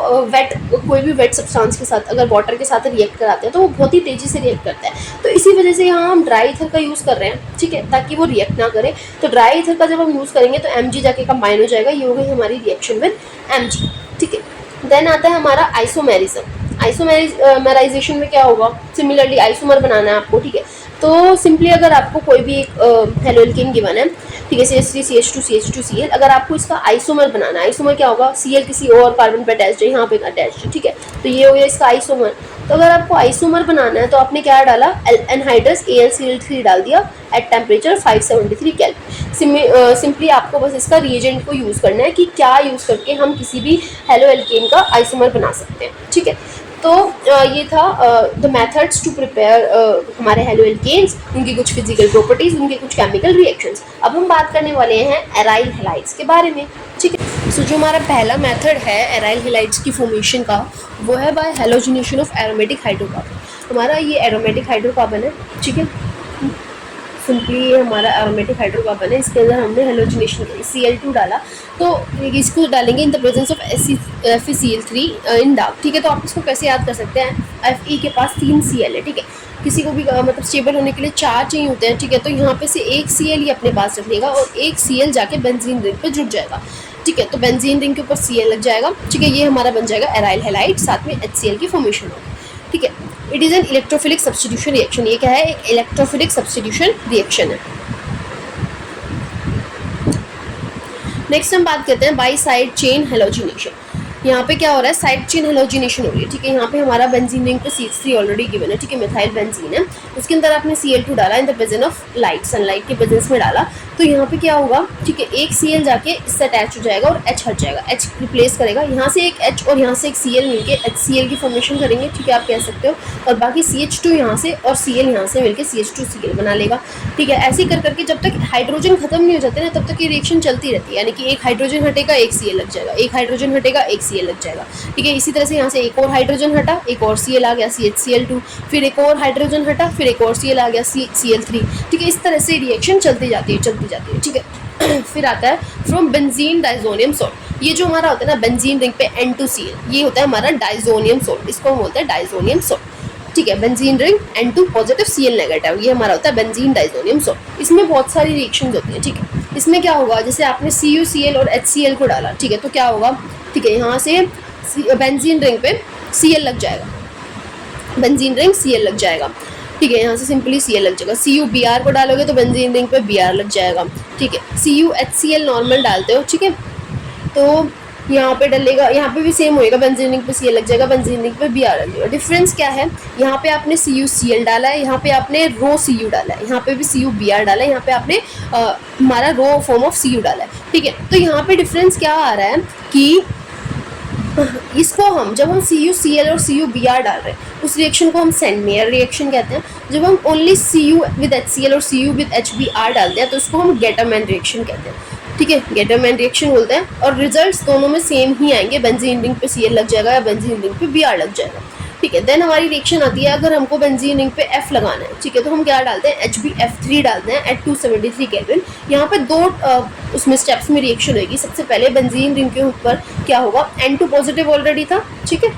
कोई भी वेट सब्सटेंस के साथ अगर वाटर के साथ रिएक्ट कराते हैं तो वो बहुत ही तेज़ी से रिएक्ट करता है। तो इसी वजह से यहाँ हम ड्राई ईथर का यूज़ कर रहे हैं, ठीक है, ताकि वो रिएक्ट ना करे। तो ड्राई ईथर का जब हम यूज़ करेंगे तो Mg जाके कंबाइन हो जाएगा, ये हो गई हमारी रिएक्शन विद Mg, ठीक है। देन आता है हमारा आइसोमेरिज्म। आइसोमेराइजेशन में क्या होगा, सिमिलरली आइसोमर बनाना है आपको, ठीक है। तो सिंपली अगर आपको कोई भी एक हेलो एल्केन गिवन है, ठीक है, CH3 CH2 CH2 Cl, अगर आपको इसका आइसोमर बनाना है, आइसोमर क्या होगा, Cl किसी और कार्बन पे अटैच्ड है, यहाँ पे अटैच्ड है, ठीक है, तो ये हो गया इसका आइसोमर। तो अगर आपको आइसोमर बनाना है तो आपने क्या डाला, एनहाइड्रस AlCl3 डाल दिया एट टेम्परेचर 573 केल्विन। सिंपली आपको बस इसका रिएजेंट को यूज़ करना है कि क्या यूज़ करके हम किसी भी हेलो एल्केन का आइसोमर बना सकते हैं, ठीक है। तो ये था द मेथड्स टू प्रिपेयर हमारे हेलो एल्केन्स, उनकी कुछ फिजिकल प्रॉपर्टीज़, उनके कुछ केमिकल रिएक्शंस। अब हम बात करने वाले हैं एराइल हैलाइड्स के बारे में, ठीक है। सो जो हमारा पहला मेथड है एराइल हैलाइड्स की फॉर्मेशन का, वो है by halogenation of aromatic hydrocarbon. हमारा ये एरोमेटिक हाइड्रोकार्बन है, ठीक है, सिंपली ये हमारा एरोमेटिक हाइड्रोकार्बन है, इसके अंदर हमने हेलोजिनेशन की Cl2 डाला, तो इसको डालेंगे in the presence of FeCl3 in dark, ठीक है। तो आप इसको कैसे याद कर सकते हैं, Fe के पास 3 Cl है, ठीक है, किसी को भी मतलब स्टेबल होने के लिए 4 चाहिए होते हैं, ठीक है, तो यहाँ पे से एक Cl ही अपने पास रख लेगा और एक Cl जाके बेंजीन रिंग पे जुड़ जाएगा, ठीक है, तो बेंजीन रिंग के ऊपर Cl लग जाएगा, ठीक है, ये हमारा बन जाएगा एराइल हैलाइड, साथ में HCl की फॉर्मेशन होगी, ठीक है। It is an electrophilic substitution reaction, ये क्या है, एक इलेक्ट्रोफिलिक सब्स्टिट्यूशन रिएक्शन है। नेक्स्ट हम बात करते हैं बाई साइड चेन हेलोजिनेशन। यहाँ पे क्या हो रहा है, साइड चेन हेलोजिनेशन हो रही है, ठीक है। यहाँ पे हमारा बेंजीन रिंग पे CH3 ऑलरेडी गिवन है, ठीक है, मिथाइल बेंजीन है, उसके अंदर आपने Cl2 डाला in the presence of light, sunlight के प्रेजेंस में डाला, तो यहाँ पे क्या होगा, ठीक है, एक Cl जाके इससे अटैच हो जाएगा और H हट जाएगा, H रिप्लेस करेगा, यहाँ से एक H और यहाँ से एक Cl मिलके HCl की फॉर्मेशन करेंगे, ठीक है, आप कह सकते हो, और बाकी CH2 यहाँ से और Cl यहाँ से मिलके CH2Cl बना लेगा, ठीक है। ऐसे ही कर करके जब तक हाइड्रोजन खत्म नहीं हो जाते ना, तब तक ये रिएक्शन चलती रहती है, यानी कि एक हाइड्रोजन हटेगा एक Cl लग जाएगा, एक हाइड्रोजन हटेगा एक Cl लग जाएगा, ठीक है। इसी तरह से यहाँ से एक और हाइड्रोजन हटा, एक और Cl आ गया CHCl2, फिर एक और हाइड्रोजन हटा, फिर एक और Cl आ गया Cl3, ठीक है, इस तरह से रिएक्शन चलती जाती है, ठीक है। फिर आता है फ्रॉम बेंजीन डाइजोनियम सॉल्ट, ये जो हमारा होता है ना बेंजीन रिंग पे N2Cl, ये होता है हमारा डाइजोनियम सॉल्ट, इसको हम बोलते हैं डाइजोनियम सॉल्ट, ठीक है। Benzene ring N2 positive Cl negative, ये हमारा होता है बेंजीन डाइजोनियम सॉल्ट। इसमें बहुत सारी रिएक्शंस होती हैं, ठीक है। इसमें क्या होगा, जैसे आपने CuCl और HCl को डाला, ठीक है, तो क्या होगा, ठीक है, यहाँ से बेंजीन रिंग पे Cl लग जाएगा, बेंजीन रिंग Cl लग जाएगा, ठीक है, यहाँ से सिंपली Cl लग जाएगा। CuBr को डालोगे तो बेंजीन रिंग पे Br लग जाएगा, ठीक है। CuHCl नॉर्मल डालते हो, ठीक है, तो यहाँ पे डलेगा, यहाँ पे भी सेम होएगा, बेंजीन रिंग पे Cl लग जाएगा, बेंजीन रिंग पे Br लग जाएगा। डिफरेंस क्या है, यहाँ पे आपने CuCl डाला है, यहाँ पे आपने रो Cu डाला है, यहाँ पे भी CuBr डाला है, यहाँ पे आपने हमारा रो फॉर्म ऑफ Cu डाला है, ठीक है। तो यहाँ पे डिफरेंस क्या आ रहा है कि इसको हम जब हम CuCl और CuBr डाल रहे हैं, उस रिएक्शन को हम सेंडमेयर रिएक्शन कहते हैं। जब हम ओनली Cu विद HCl और Cu विद HBr डालते हैं तो उसको हम गेटरमैन रिएक्शन कहते हैं, ठीक है, गेटरमैन रिएक्शन बोलते हैं। और रिजल्ट्स दोनों में सेम ही आएंगे, बेंजीन रिंग पे Cl लग जाएगा या बेंजीन रिंग पे Br लग जाएगा, ठीक है। देन हमारी रिएक्शन आती है, अगर हमको बेंजीन रिंग पे F लगाना है, ठीक है, तो हम क्या डालते हैं, HbF3 डालते हैं एट 273 केल्विन। यहाँ पे दो उसमें स्टेप्स में रिएक्शन होगी। सबसे पहले बेंजीन रिंग के ऊपर क्या होगा, N2 पॉजिटिव ऑलरेडी था, ठीक है,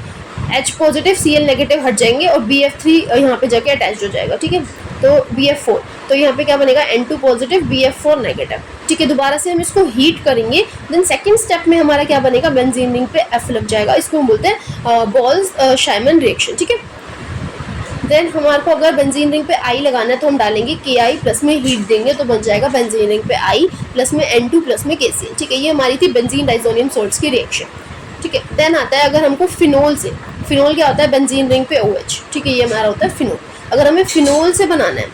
H पॉजिटिव Cl नेगेटिव हट जाएंगे और BF3 यहाँ पे जाके अटैच हो जाएगा, ठीक है, तो BF4, तो यहाँ पे क्या बनेगा, N2 पॉजिटिव BF4 नेगेटिव, ठीक है। दोबारा से हम इसको हीट करेंगे, देन सेकंड स्टेप में हमारा क्या बनेगा, बेंजीन रिंग पे F लग जाएगा, इसको हम बोलते हैं बॉल्स-शाइमन रिएक्शन, ठीक है। देन हमारे को अगर बेंजीन रिंग पे I लगाना है तो हम डालेंगे Ki प्लस में हीट देंगे तो बन जाएगा बेंजीन रिंग पे I प्लस में N2 प्लस में KCl, ठीक है। ये हमारी थी बेंजीन डाइजोनियम सॉल्ट्स की रिएक्शन, ठीक है। देन आता है अगर हमको फिनोल से, फिनोल क्या होता है, बेंजीन रिंग पे OH, ठीक है, ये हमारा होता है फिनोल। अगर हमें फिनोल से बनाना है,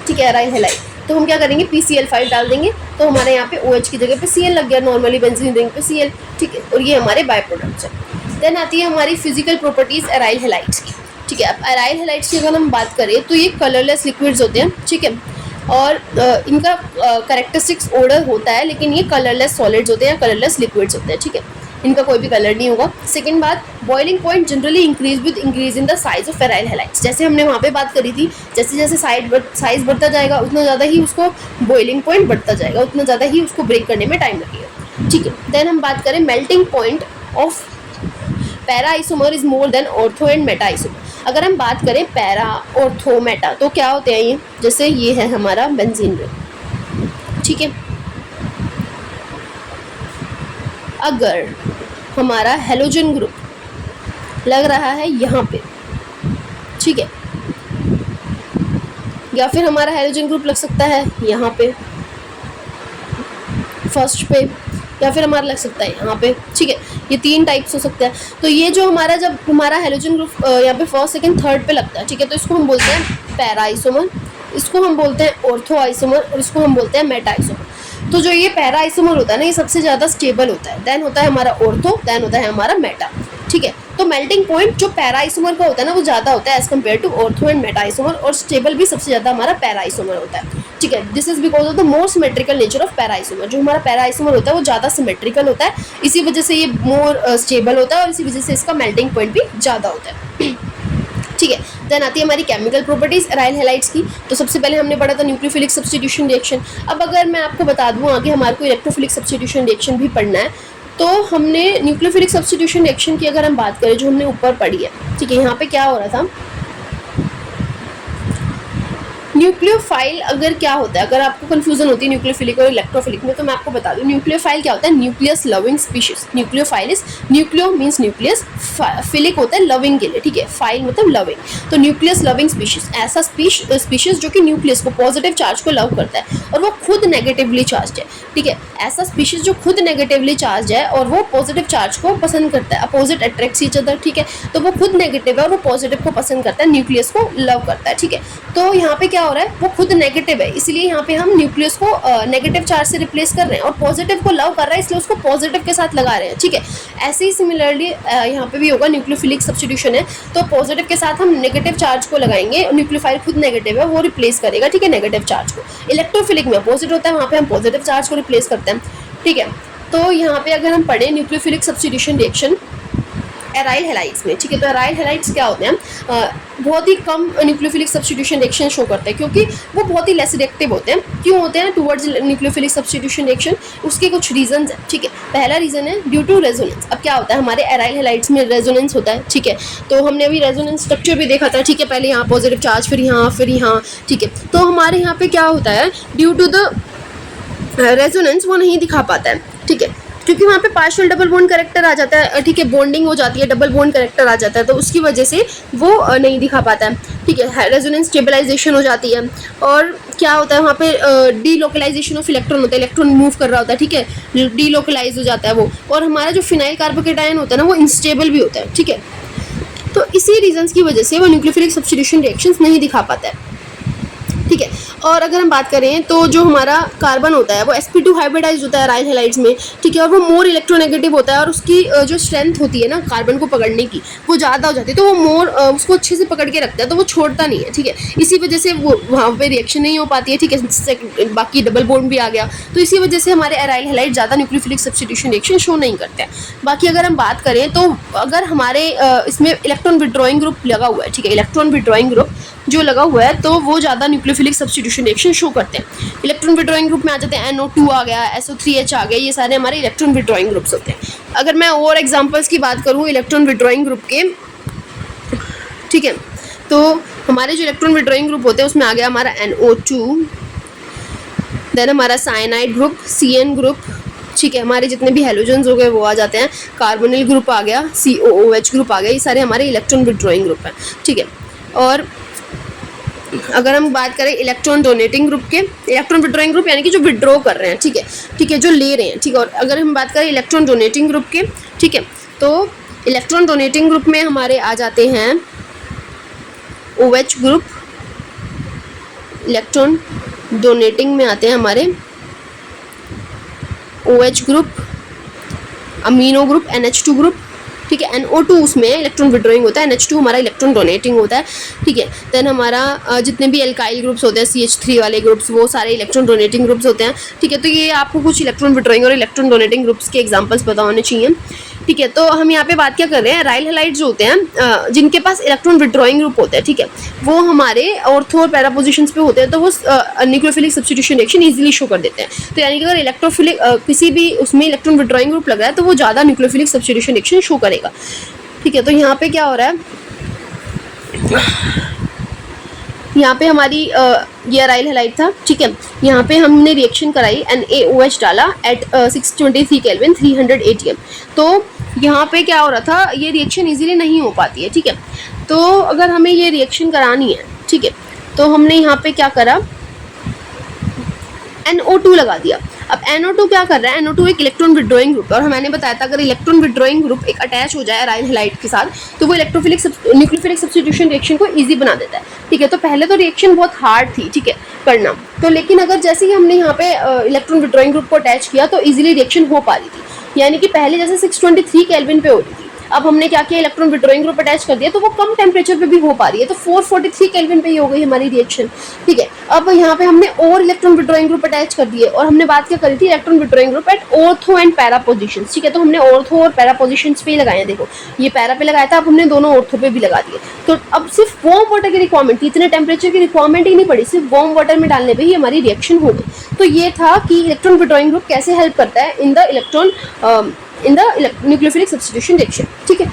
ठीक है, एराइल हैलाइड, तो हम क्या करेंगे, PCl5 डाल देंगे, तो हमारे यहाँ पे OH की जगह पे Cl लग गया, नॉर्मली बेंजीन रिंग पे Cl, ठीक है, और ये हमारे बाय प्रोडक्ट्स हैं। देन आती है हमारी फिजिकल प्रॉपर्टीज़ एराइल हैलाइड्स की, ठीक है। अब एराइल हैलाइड्स की अगर हम बात करें तो ये कलरलेस लिक्विड्स होते हैं, ठीक है, और इनका कैरेक्टरिस्टिक्स ऑर्डर होता है, लेकिन ये कलरलेस सॉलिड्स होते हैं या कलरलेस लिक्विड्स होते हैं, ठीक है, इनका कोई भी कलर नहीं होगा। सेकंड बात, boiling point generally increase with increase in the size of aryl halides, जैसे हमने वहाँ पे बात करी थी, जैसे जैसे साइज बढ़ता जाएगा उतना ज़्यादा ही उसको बॉइलिंग पॉइंट बढ़ता जाएगा, उतना ज़्यादा ही उसको ब्रेक करने में टाइम लगेगा, ठीक है। देन हम बात करें melting point of para isomer is more than ortho and meta isomer. अगर हम बात करें पैरा, ऑर्थो, मेटा, तो क्या होते हैं ये, जैसे ये है हमारा बेंजीन रिंग, ठीक है। अगर हमारा हेलोजन ग्रुप लग रहा है यहाँ पे, ठीक है, या फिर हमारा हाइड्रोजन ग्रुप लग सकता है यहाँ पे फर्स्ट पे, या फिर हमारा लग सकता है यहाँ पे, ठीक है। ये 3 टाइप्स हो सकता है। तो ये जो हमारा जब हमारा हाइड्रोजन ग्रुप यहाँ पे फर्स्ट सेकंड थर्ड पे लगता है, ठीक है, तो इसको हम बोलते हैं पैरा आइसोमर, इसको हम बोलते हैं ऑर्थो आइसोमर और इसको हम बोलते हैं मेटा आइसोमर। तो जो ये पैरा आइसोमर होता है ना, ये सबसे ज़्यादा स्टेबल होता है, देन होता है हमारा ऑर्थो, देन होता है हमारा मेटा, ठीक है। तो मेल्टिंग पॉइंट जो पैरा आइसोमर का होता है ना वो ज़्यादा होता है as compare to ortho and meta isomer, और स्टेबल भी सबसे ज़्यादा हमारा पैरा आइसोमर होता है, ठीक है। This is because of the more symmetrical nature of para isomer. जो हमारा पैरा आइसोमर होता है वो ज़्यादा सिमेट्रिकल होता है, इसी वजह से ये मोर स्टेबल होता है और इसी वजह से इसका मेल्टिंग पॉइंट भी ज़्यादा होता है, ठीक है। देन आती है हमारी केमिकल प्रॉपर्टीज एराइल हैलाइड्स की। तो सबसे पहले हमने पढ़ा था न्यूक्लियोफिलिक सब्स्टिट्यूशन रिएक्शन। अब अगर मैं आपको बता दूं आगे हमारे को इलेक्ट्रोफिलिक सब्स्टिट्यूशन रिएक्शन भी पढ़ना है, तो हमने न्यूक्लियोफिलिक सब्स्टिट्यूशन रिएक्शन की अगर हम बात करें जो हमने ऊपर पढ़ी है, ठीक है, यहाँ पे क्या हो रहा था, न्यूक्लियोफाइल अगर क्या होता है, अगर आपको कंफ्यूजन होती है न्यूक्लियोफिलिक और इलेक्ट्रोफिलिक में, तो मैं आपको बता दूं न्यूक्लियोफाइल क्या होता है, nucleus loving species. Nucleophile is nucleo means nucleus, philic होता है लविंग के लिए, ठीक है, फाइल मतलब लविंग, तो न्यूक्लियस लविंग स्पीशीज ऐसा स्पीशीज जो कि न्यूक्लियस को पॉजिटिव चार्ज को लव करता है और वो खुद नेगेटिवली चार्ज है, ठीक है। ऐसा स्पीशीज जो खुद नेगेटिवली चार्ज है और वो पॉजिटिव चार्ज को पसंद करता है, अपोजिट अट्रैक्ट्स ईच अदर, ठीक है। तो वो खुद नेगेटिव है और वो पॉजिटिव को पसंद करता है, न्यूक्लियस को लव करता है, ठीक है। तो यहाँ पे क्या हो रहा है, वो खुद नेगेटिव है, इसलिए यहाँ पे हम न्यूक्लियस को नेगेटिव चार्ज से रिप्लेस कर रहे हैं, और पॉजिटिव को लव कर रहा है इसलिए उसको पॉजिटिव के साथ लगा रहे हैं, ठीक है। ऐसे ही सिमिलरली यहाँ पे भी होगा, न्यूक्लियोफिलिक सब्स्टिट्यूशन है तो पॉजिटिव के साथ हम नेगेटिव चार्ज को लगाएंगे, न्यूक्लियोफाइल खुद नेगेटिव है वो रिप्लेस करेगा, ठीक है, नेगेटिव चार्ज को। इलेक्ट्रोफिलिक में अपोजिट होता है, वहाँ पे हम पॉजिटिव चार्ज को रिप्लेस करते हैं, ठीक है। तो यहाँ पे अगर हम पढ़ें nucleophilic substitution reaction aryl halides में, ठीक है, तो एराइल हैलाइड्स क्या होते हैं, बहुत ही कम न्यूक्लियोफिलिक सब्स्टिट्यूशन रिएक्शन शो करते हैं क्योंकि वो बहुत ही लेस रिएक्टिव होते हैं। क्यों होते हैं टुवर्ड्स न्यूक्लियोफिलिक सब्स्टिट्यूशन रिएक्शन, उसके कुछ रीजंस हैं, ठीक है। पहला रीजन है ड्यू टू रेजोनेंस। अब क्या होता है हमारे एराइल हैलाइड्स में रेजोनेंस होता है, ठीक है, तो हमने अभी रेजोनेंस स्ट्रक्चर भी देखा था, ठीक है, पहले यहाँ पॉजिटिव चार्ज फिर यहाँ, ठीक है। तो हमारे यहाँ पे क्या होता है, ड्यू टू द रेजोनेंस वो नहीं दिखा पाता है, ठीक है, क्योंकि वहाँ पे पार्शियल डबल बॉन्ड करेक्टर आ जाता है, ठीक है, बॉन्डिंग हो जाती है, डबल बॉन्ड करेक्टर आ जाता है, तो उसकी वजह से वो नहीं दिखा पाता है, ठीक है। रेजोनेंस स्टेबलाइजेशन हो जाती है, और क्या होता है वहाँ पे डीलोकलाइजेशन ऑफ इलेक्ट्रॉन होता है, इलेक्ट्रॉन मूव कर रहा होता है, ठीक है, डीलोकलाइज हो जाता है वो, और हमारा जो फिनाइल कार्बोकेटायन होता है ना वो इंस्टेबल भी होता है, ठीक है। तो इसी रीजंस की वजह से वो न्यूक्लियोफिलिक सब्स्टिट्यूशन रिएक्शंस नहीं दिखा पाता है, ठीक है। और अगर हम बात करें तो जो हमारा कार्बन होता है वो sp2 हाइब्रिडाइज होता है एराइल हैलाइड्स में, ठीक है, और वो मोर इलेक्ट्रोनेगेटिव होता है और उसकी जो स्ट्रेंथ होती है ना कार्बन को पकड़ने की वो ज़्यादा हो जाती है, तो वो मोर उसको अच्छे से पकड़ के रखता है, तो वो छोड़ता नहीं है, ठीक है। इसी वजह से वो वहाँ पे रिएक्शन नहीं हो पाती है, ठीक है, बाकी डबल बॉन्ड भी आ गया, तो इसी वजह से हमारे एराइल हैलाइड ज़्यादा न्यूक्लियोफिलिक सब्स्टिट्यूशन रिएक्शन शो नहीं करते हैं। बाकी अगर हम बात करें तो अगर हमारे इसमें इलेक्ट्रॉन विड्रॉइंग ग्रुप लगा हुआ है, ठीक है, इलेक्ट्रॉन विड्रॉइंग ग्रुप जो लगा हुआ है तो वो ज़्यादा न्यूक्लियोफिलिक सब्स्टिट्यूशन रिएक्शन शो करते हैं। इलेक्ट्रॉन विड्रॉइंग ग्रुप में आ जाते हैं NO2 आ गया, SO3H आ गया, ये सारे हमारे इलेक्ट्रॉन विड्रॉइंग ग्रुप्स होते हैं। अगर मैं और एग्जांपल्स की बात करूँ इलेक्ट्रॉन विड्रॉइंग ग्रुप के, ठीक है, तो हमारे जो इलेक्ट्रॉन विड्रॉइंग ग्रुप होते हैं उसमें आ गया हमारा NO2, देन हमारा साइनाइड ग्रुप, CN ग्रुप, ठीक है, हमारे जितने भी हेलोजन्स हो गए वो आ जाते हैं, कार्बोनिल ग्रुप आ गया, COOH ग्रुप आ गया, ये सारे हमारे इलेक्ट्रॉन विड्रॉइंग ग्रुप हैं, ठीक है। और अगर हम बात करें इलेक्ट्रॉन डोनेटिंग ग्रुप के, इलेक्ट्रॉन विड्रॉइंग ग्रुप यानी कि जो विड्रॉ कर रहे हैं, ठीक है, ठीक है, जो ले रहे हैं, ठीक है। और अगर हम बात करें इलेक्ट्रॉन डोनेटिंग ग्रुप के, ठीक है, तो इलेक्ट्रॉन डोनेटिंग ग्रुप में हमारे आ जाते हैं OH ग्रुप, इलेक्ट्रॉन डोनेटिंग में आते हैं हमारे OH group, amino group, NH2 group, ठीक है, NO2 उसमें इलेक्ट्रॉन विड्रॉइंग होता है, NH2 हमारा इलेक्ट्रॉन डोनेटिंग होता है, ठीक है। देन हमारा जितने भी एल्काइल ग्रुप्स होते हैं CH3 वाले ग्रुप्स वो सारे इलेक्ट्रॉन डोनेटिंग ग्रुप्स होते हैं, ठीक है। तो ये आपको कुछ इलेक्ट्रॉन विड्रॉइंग और इलेक्ट्रॉन डोनेटिंग ग्रुप्स के एग्जांपल्स पता होने चाहिए, ठीक है। तो हम यहाँ पे बात क्या कर रहे हैं, एराइल हैलाइड्स जो होते हैं जिनके पास इलेक्ट्रॉन विड्रॉइंग ग्रुप होता है, ठीक है, वो हमारे ऑर्थो और पैरा पोजिशंस पे होते हैं, तो वो nucleophilic substitution reaction easily show कर देते हैं। तो यानी कि अगर इलेक्ट्रोफिलिक किसी भी उसमें इलेक्ट्रॉन विड्रॉइंग ग्रुप लग रहा है तो वो ज़्यादा न्यूक्लियोफिलिक सब्स्टिट्यूशन रिएक्शन शो करेगा, ठीक है। तो यहाँ पे क्या हो रहा है, यहाँ पे हमारी ये एराइल हैलाइड था, ठीक है, यहाँ पे हमने रिएक्शन कराई NaOH डाला एट 623 केल्विन 300 ATM। तो यहाँ पे क्या हो रहा था, ये रिएक्शन इजीली नहीं हो पाती है, ठीक है। तो अगर हमें ये रिएक्शन करानी है, ठीक है, तो हमने यहाँ पे क्या करा, NO2 लगा दिया। अब NO2 क्या कर रहा है, NO2 एक इलेक्ट्रॉन विड्रॉइंग ग्रुप है, और मैंने बताया था अगर इलेक्ट्रॉन विड्रॉइंग ग्रुप एक अटैच हो जाए अराइल हैलाइड के साथ तो वो इलेक्ट्रोफिलिक न्यूक्लियोफिलिक सब्स्टिट्यूशन रिएक्शन को इजी बना देता है। ठीक है, तो पहले तो रिएक्शन बहुत हार्ड थी, ठीक है, करना, तो लेकिन अगर जैसे ही हमने यहाँ पे इलेक्ट्रॉन विड्रॉइंग ग्रुप को अटैच किया तो इजीली रिएक्शन हो पा रही थी। यानी कि पहले जैसे 623 केल्विन पे हो रही थी, अब हमने क्या किया, इलेक्ट्रॉन विड्रॉइंग ग्रुप अटैच कर दिया तो वो कम टेम्परेचर पे भी हो पा रही है, तो 443 केल्विन पे ही हो गई हमारी रिएक्शन। ठीक है, अब यहाँ पे हमने और इलेक्ट्रॉन विड्रॉइंग ग्रुप अटैच कर दिए, और हमने बात क्या करी थी, electron withdrawing group at ortho and para positions. ठीक है, तो हमने ऑर्थो और पैरा पोजीशंस पे ही लगाए, देखो ये पैरा पे लगाया था, अब हमने दोनों ऑर्थो पे भी लगा दिए। तो अब सिर्फ वार्म वाटर की रिक्वायरमेंट थी, इतने टेम्परेचर की रिक्वायरमेंट ही नहीं पड़ी, सिर्फ वार्म वाटर में डालने पे ही हमारी रिएक्शन हो गई। तो ये था कि इलेक्ट्रॉन विड्रॉइंग ग्रुप कैसे हेल्प करता है in the nucleophilic substitution reaction. ठीक है,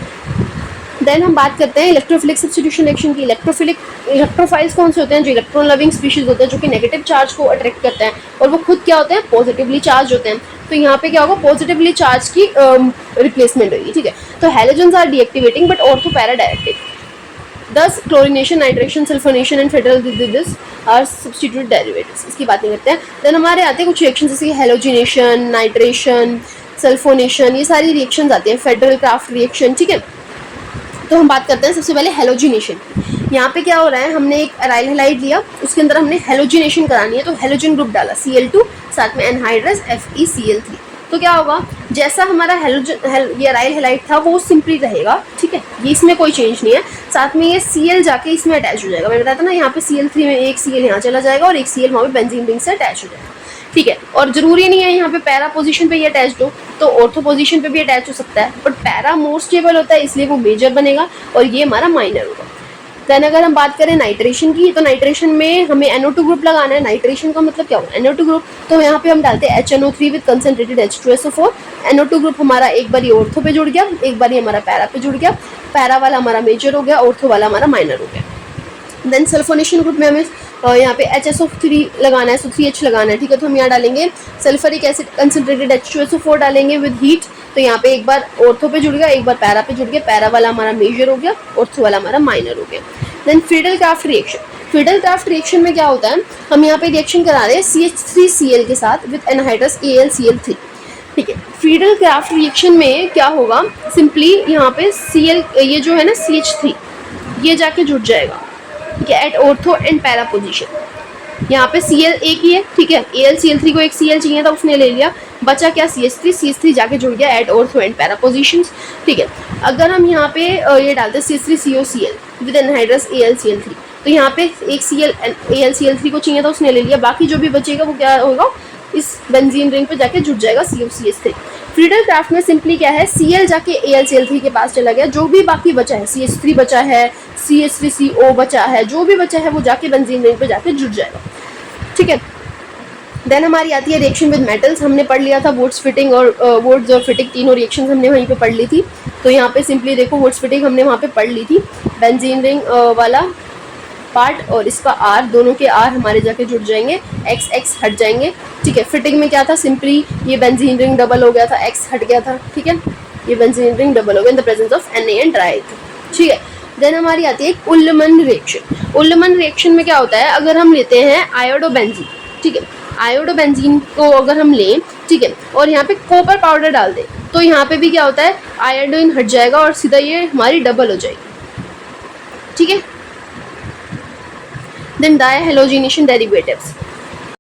देन हम बात करते हैं इलेक्ट्रोफिलिक सब्स्टिट्यूशन रिएक्शन की। इलेक्ट्रोफाइल्स कौन से होते हैं, जो इलेक्ट्रॉन लविंग स्पीशीज होते हैं, जो कि नेगेटिव चार्ज को अट्रैक्ट करते हैं, और वो खुद क्या होते हैं, पॉजिटिवली चार्ज होते हैं। तो यहाँ पे क्या होगा, पॉजिटिवली चार्ज की रिप्लेसमेंट होगी। ठीक है, तो halogens are deactivating but ortho para directive. Thus chlorination, nitration, sulfonation and Friedel this are substitute derivatives। इसकी बात नहीं करते हैं। देन हमारे आते हैं कुछ रिएक्शन जैसे हेलोजिनेशन, नाइट्रेशन, सल्फोनेशन, ये सारी रिएक्शंस आती हैं, फेडरल क्राफ्ट रिएक्शन। ठीक है, तो हम बात करते हैं सबसे पहले हेलोजिनेशन। यहाँ पे क्या हो रहा है, हमने एक अराइल हैलाइड लिया, उसके अंदर हमने हेलोजिनेशन करानी है, तो हेलोजन ग्रुप डाला Cl2, साथ में एनहाइड्रस FeCl3। तो क्या होगा, जैसा हमारा ये अराइल हैलाइड था वो सिंपली रहेगा। ठीक है, ये इसमें कोई चेंज नहीं है, साथ में ये Cl जाके इसमें अटैच हो जाएगा। मैंने बताया था ना, यहाँ पे Cl3 में एक Cl यहाँ चला जाएगा और एक Cl वहाँ पे बेंजीन रिंग से अटैच हो जाएगा। ठीक है, और जरूरी नहीं है यहाँ पे पैरा पोजीशन पे ये अटैच हो, तो ऑर्थो पोजीशन पे भी अटैच हो सकता है, बट पैरा मोर स्टेबल होता है इसलिए वो मेजर बनेगा और ये हमारा माइनर होगा। देन अगर हम बात करें नाइट्रेशन की, तो नाइट्रेशन में हमें NO2 ग्रुप लगाना है। नाइट्रेशन का मतलब क्या होगा, NO2 ग्रुप, तो यहाँ पे हम डालते हैं HNO3 with concentrated H2SO4। NO2 group हमारा एक बार ऑर्थो पे जुड़ गया, एक बार हमारा पैरा पे जुड़ गया, पैरा वाला हमारा मेजर हो गया, ऑर्थो वाला हमारा माइनर हो गया। देन सल्फोनेशन ग्रुप में हमें यहाँ पे HSO3 लगाना है, so 3H लगाना है। ठीक है, तो हम यहाँ डालेंगे सल्फरिक एसिड कंसनट्रेटेड H2SO4 डालेंगे विद हीट, तो यहाँ पे एक बार ऑर्थो पे जुड़ गया, एक बार पैरा पे जुड़ गया, पैरा वाला हमारा मेजर हो गया, ऑर्थो वाला हमारा माइनर हो गया। Then Friedel Crafts reaction. Friedel Crafts reaction में क्या होता है, हम यहाँ पे रिएक्शन करा रहे हैं CH3Cl के साथ विद एनहाइड्रस AlCl3। ठीक है, फ्रीडल क्राफ्ट रिएक्शन में क्या होगा, सिंपली यहाँ पे Cl ये जो है ना CH3 ये जाके जुड़ जाएगा। ठीक है, at ortho and para position. यहाँ पे Cl एक ही है, ठीक है, AlCl3 को एक Cl चाहिए था, उसने ले लिया, बचा क्या CH3 जाके जुड़ गया at ortho and para positions. ठीक है, अगर हम यहाँ पे ये डालते हैं CH3COCl विद एनहाइड्रस AlCl3, तो यहाँ पे एक Cl AlCl3 को चाहिए था, उसने ले लिया, बाकी जो भी बचेगा वो क्या होगा, इस बेंजीन रिंग पे जाके जुड़ जाएगा COCH3। फ्रीडल क्राफ्ट में सिंपली क्या है, Cl जाके AlCl3 के पास चला गया, जो भी बाकी बचा है, CH3 बचा है, CH3CO बचा है, जो भी बचा है वो जाके बेंजीन रिंग पे जाके जुड़ जाएगा। ठीक है, देन हमारी आती है रिएक्शन विद मेटल्स। हमने पढ़ लिया था वुड्स फिटिंग और वुड्स और फिटिंग, तीनों रिएक्शंस हमने वहीं पे पढ़ ली थी। तो यहाँ पे सिंपली देखो, वुड्स फिटिंग हमने वहाँ पे पढ़ ली थी, बेंजीन रिंग वाला पार्ट और इसका R, दोनों के R हमारे जाके जुड़ जाएंगे, X हट जाएंगे। ठीक है, फिटिंग में क्या था, सिंपली ये बेंजीन रिंग डबल हो गया था, X हट गया था। ठीक है, ये बेंजीन रिंग डबल हो गया in the presence of Na and dry. ठीक है, देन हमारी आती है एक उल्लमन रिएक्शन। उल्लमन रिएक्शन में क्या होता है, अगर हम लेते हैं आयोडोबेंजीन, ठीक है, आयोडोबेंजीन को अगर हम लें, ठीक है, और यहाँ पे कॉपर पाउडर डाल दें, तो यहाँ पे भी क्या होता है, आयोडीन हट जाएगा और सीधा ये हमारी डबल हो जाएगी। ठीक है, देन डायहेलोजिनेशन डेरिवेटिव्स।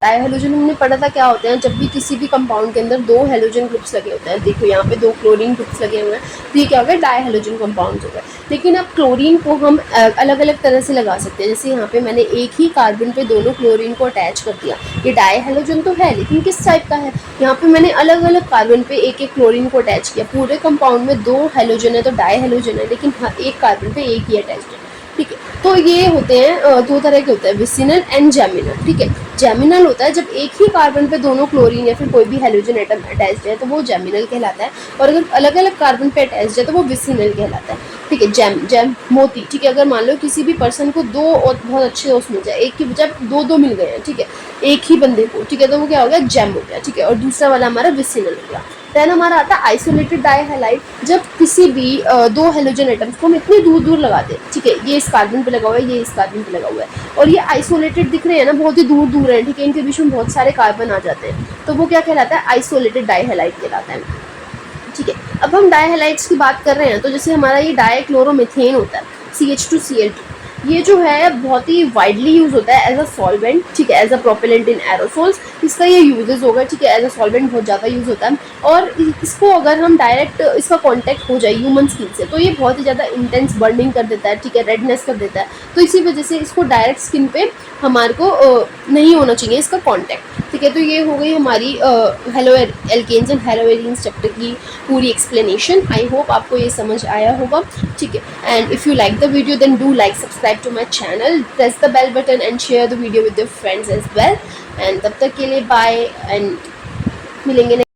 डायहेलोजन हमने पढ़ा था क्या होते हैं, जब भी किसी भी कंपाउंड के अंदर दो हेलोजन ग्रुप्स लगे होते हैं, देखो यहाँ पे दो क्लोरीन ग्रुप्स लगे हुए हैं, तो ये क्या हो गया, डायहेलोजन कंपाउंड हो गया। लेकिन अब क्लोरीन को हम अलग अलग तरह से लगा सकते हैं, जैसे यहाँ पे मैंने एक ही कार्बन पे दोनों क्लोरीन को अटैच कर दिया, ये डायहेलोजन तो है लेकिन किस टाइप का है, यहाँ पे मैंने अलग अलग कार्बन पे एक एक क्लोरीन को अटैच किया। पूरे कंपाउंड में दो हेलोजन है तो डायहेलोजन है, लेकिन एक कार्बन पे एक ही अटैच है। ठीक है, तो ये होते हैं दो तरह के होते हैं, विसिनल एंड जैमिनल। ठीक है, जैमिनल होता है जब एक ही कार्बन पे दोनों क्लोरीन या फिर कोई भी हेलोजन एटम अटैच्ड है तो वो जैमिनल कहलाता है, और अगर अलग अलग कार्बन पे अटैच्ड है तो वो विसिनल कहलाता है। ठीक है, जैम मोती। ठीक है, अगर मान लो किसी भी पर्सन को दो और बहुत अच्छे दोस्त मिल जाए, एक की बजाय दो मिल गए हैं, ठीक है, एक ही बंदे को, ठीक है, तो वो क्या हो गया, जैम हो गया। ठीक है, और दूसरा वाला हमारा विसिनल हो गया। देन हमारा आता है आइसोलेटेड डाई हैलाइड, जब किसी भी दो हेलोजन एटम्स को हम इतनी दूर दूर लगाते हैं, ठीक है, ये इस कार्बन पे लगा हुआ है, ये इस कार्बन पे लगा हुआ है, और ये आइसोलेटेड दिख रहे हैं ना, बहुत ही दूर दूर है, ठीक है, इनके बीच में बहुत सारे कार्बन आ जाते हैं, तो वो क्या कहलाता है, आइसोलेटेड डाई हैलाइड कहलाता है, ठीक है। अब हम डाई हैलाइड्स की बात कर रहे हैं, तो जैसे हमारा ये डाइक्लोरोमीथेन होता है, CH2Cl2, ये जो है बहुत ही वाइडली यूज होता है एज अ सॉल्वेंट, ठीक है, as a propellant in aerosols, इसका ये यूजेस होगा, ठीक है, एज अ सॉल्वेंट बहुत ज़्यादा यूज होता है, और इसको अगर हम डायरेक्ट इसका कांटेक्ट हो जाए ह्यूमन स्किन से, तो ये बहुत ही ज़्यादा इंटेंस बर्निंग कर देता है, ठीक है, रेडनेस कर देता है, तो इसी वजह से इसको डायरेक्ट स्किन पे हमारे को नहीं होना चाहिए इसका कांटेक्ट, ठीक है। तो ये हो गई हमारी halo alkanes and haloarenes chapter की पूरी एक्सप्लेनेशन। आई होप आपको ये समझ आया होगा, ठीक है। And if you like the video then do like, subscribe to my channel, press the bell button and share the video with your friends as well. And तब तक के लिए बाय, एंड मिलेंगे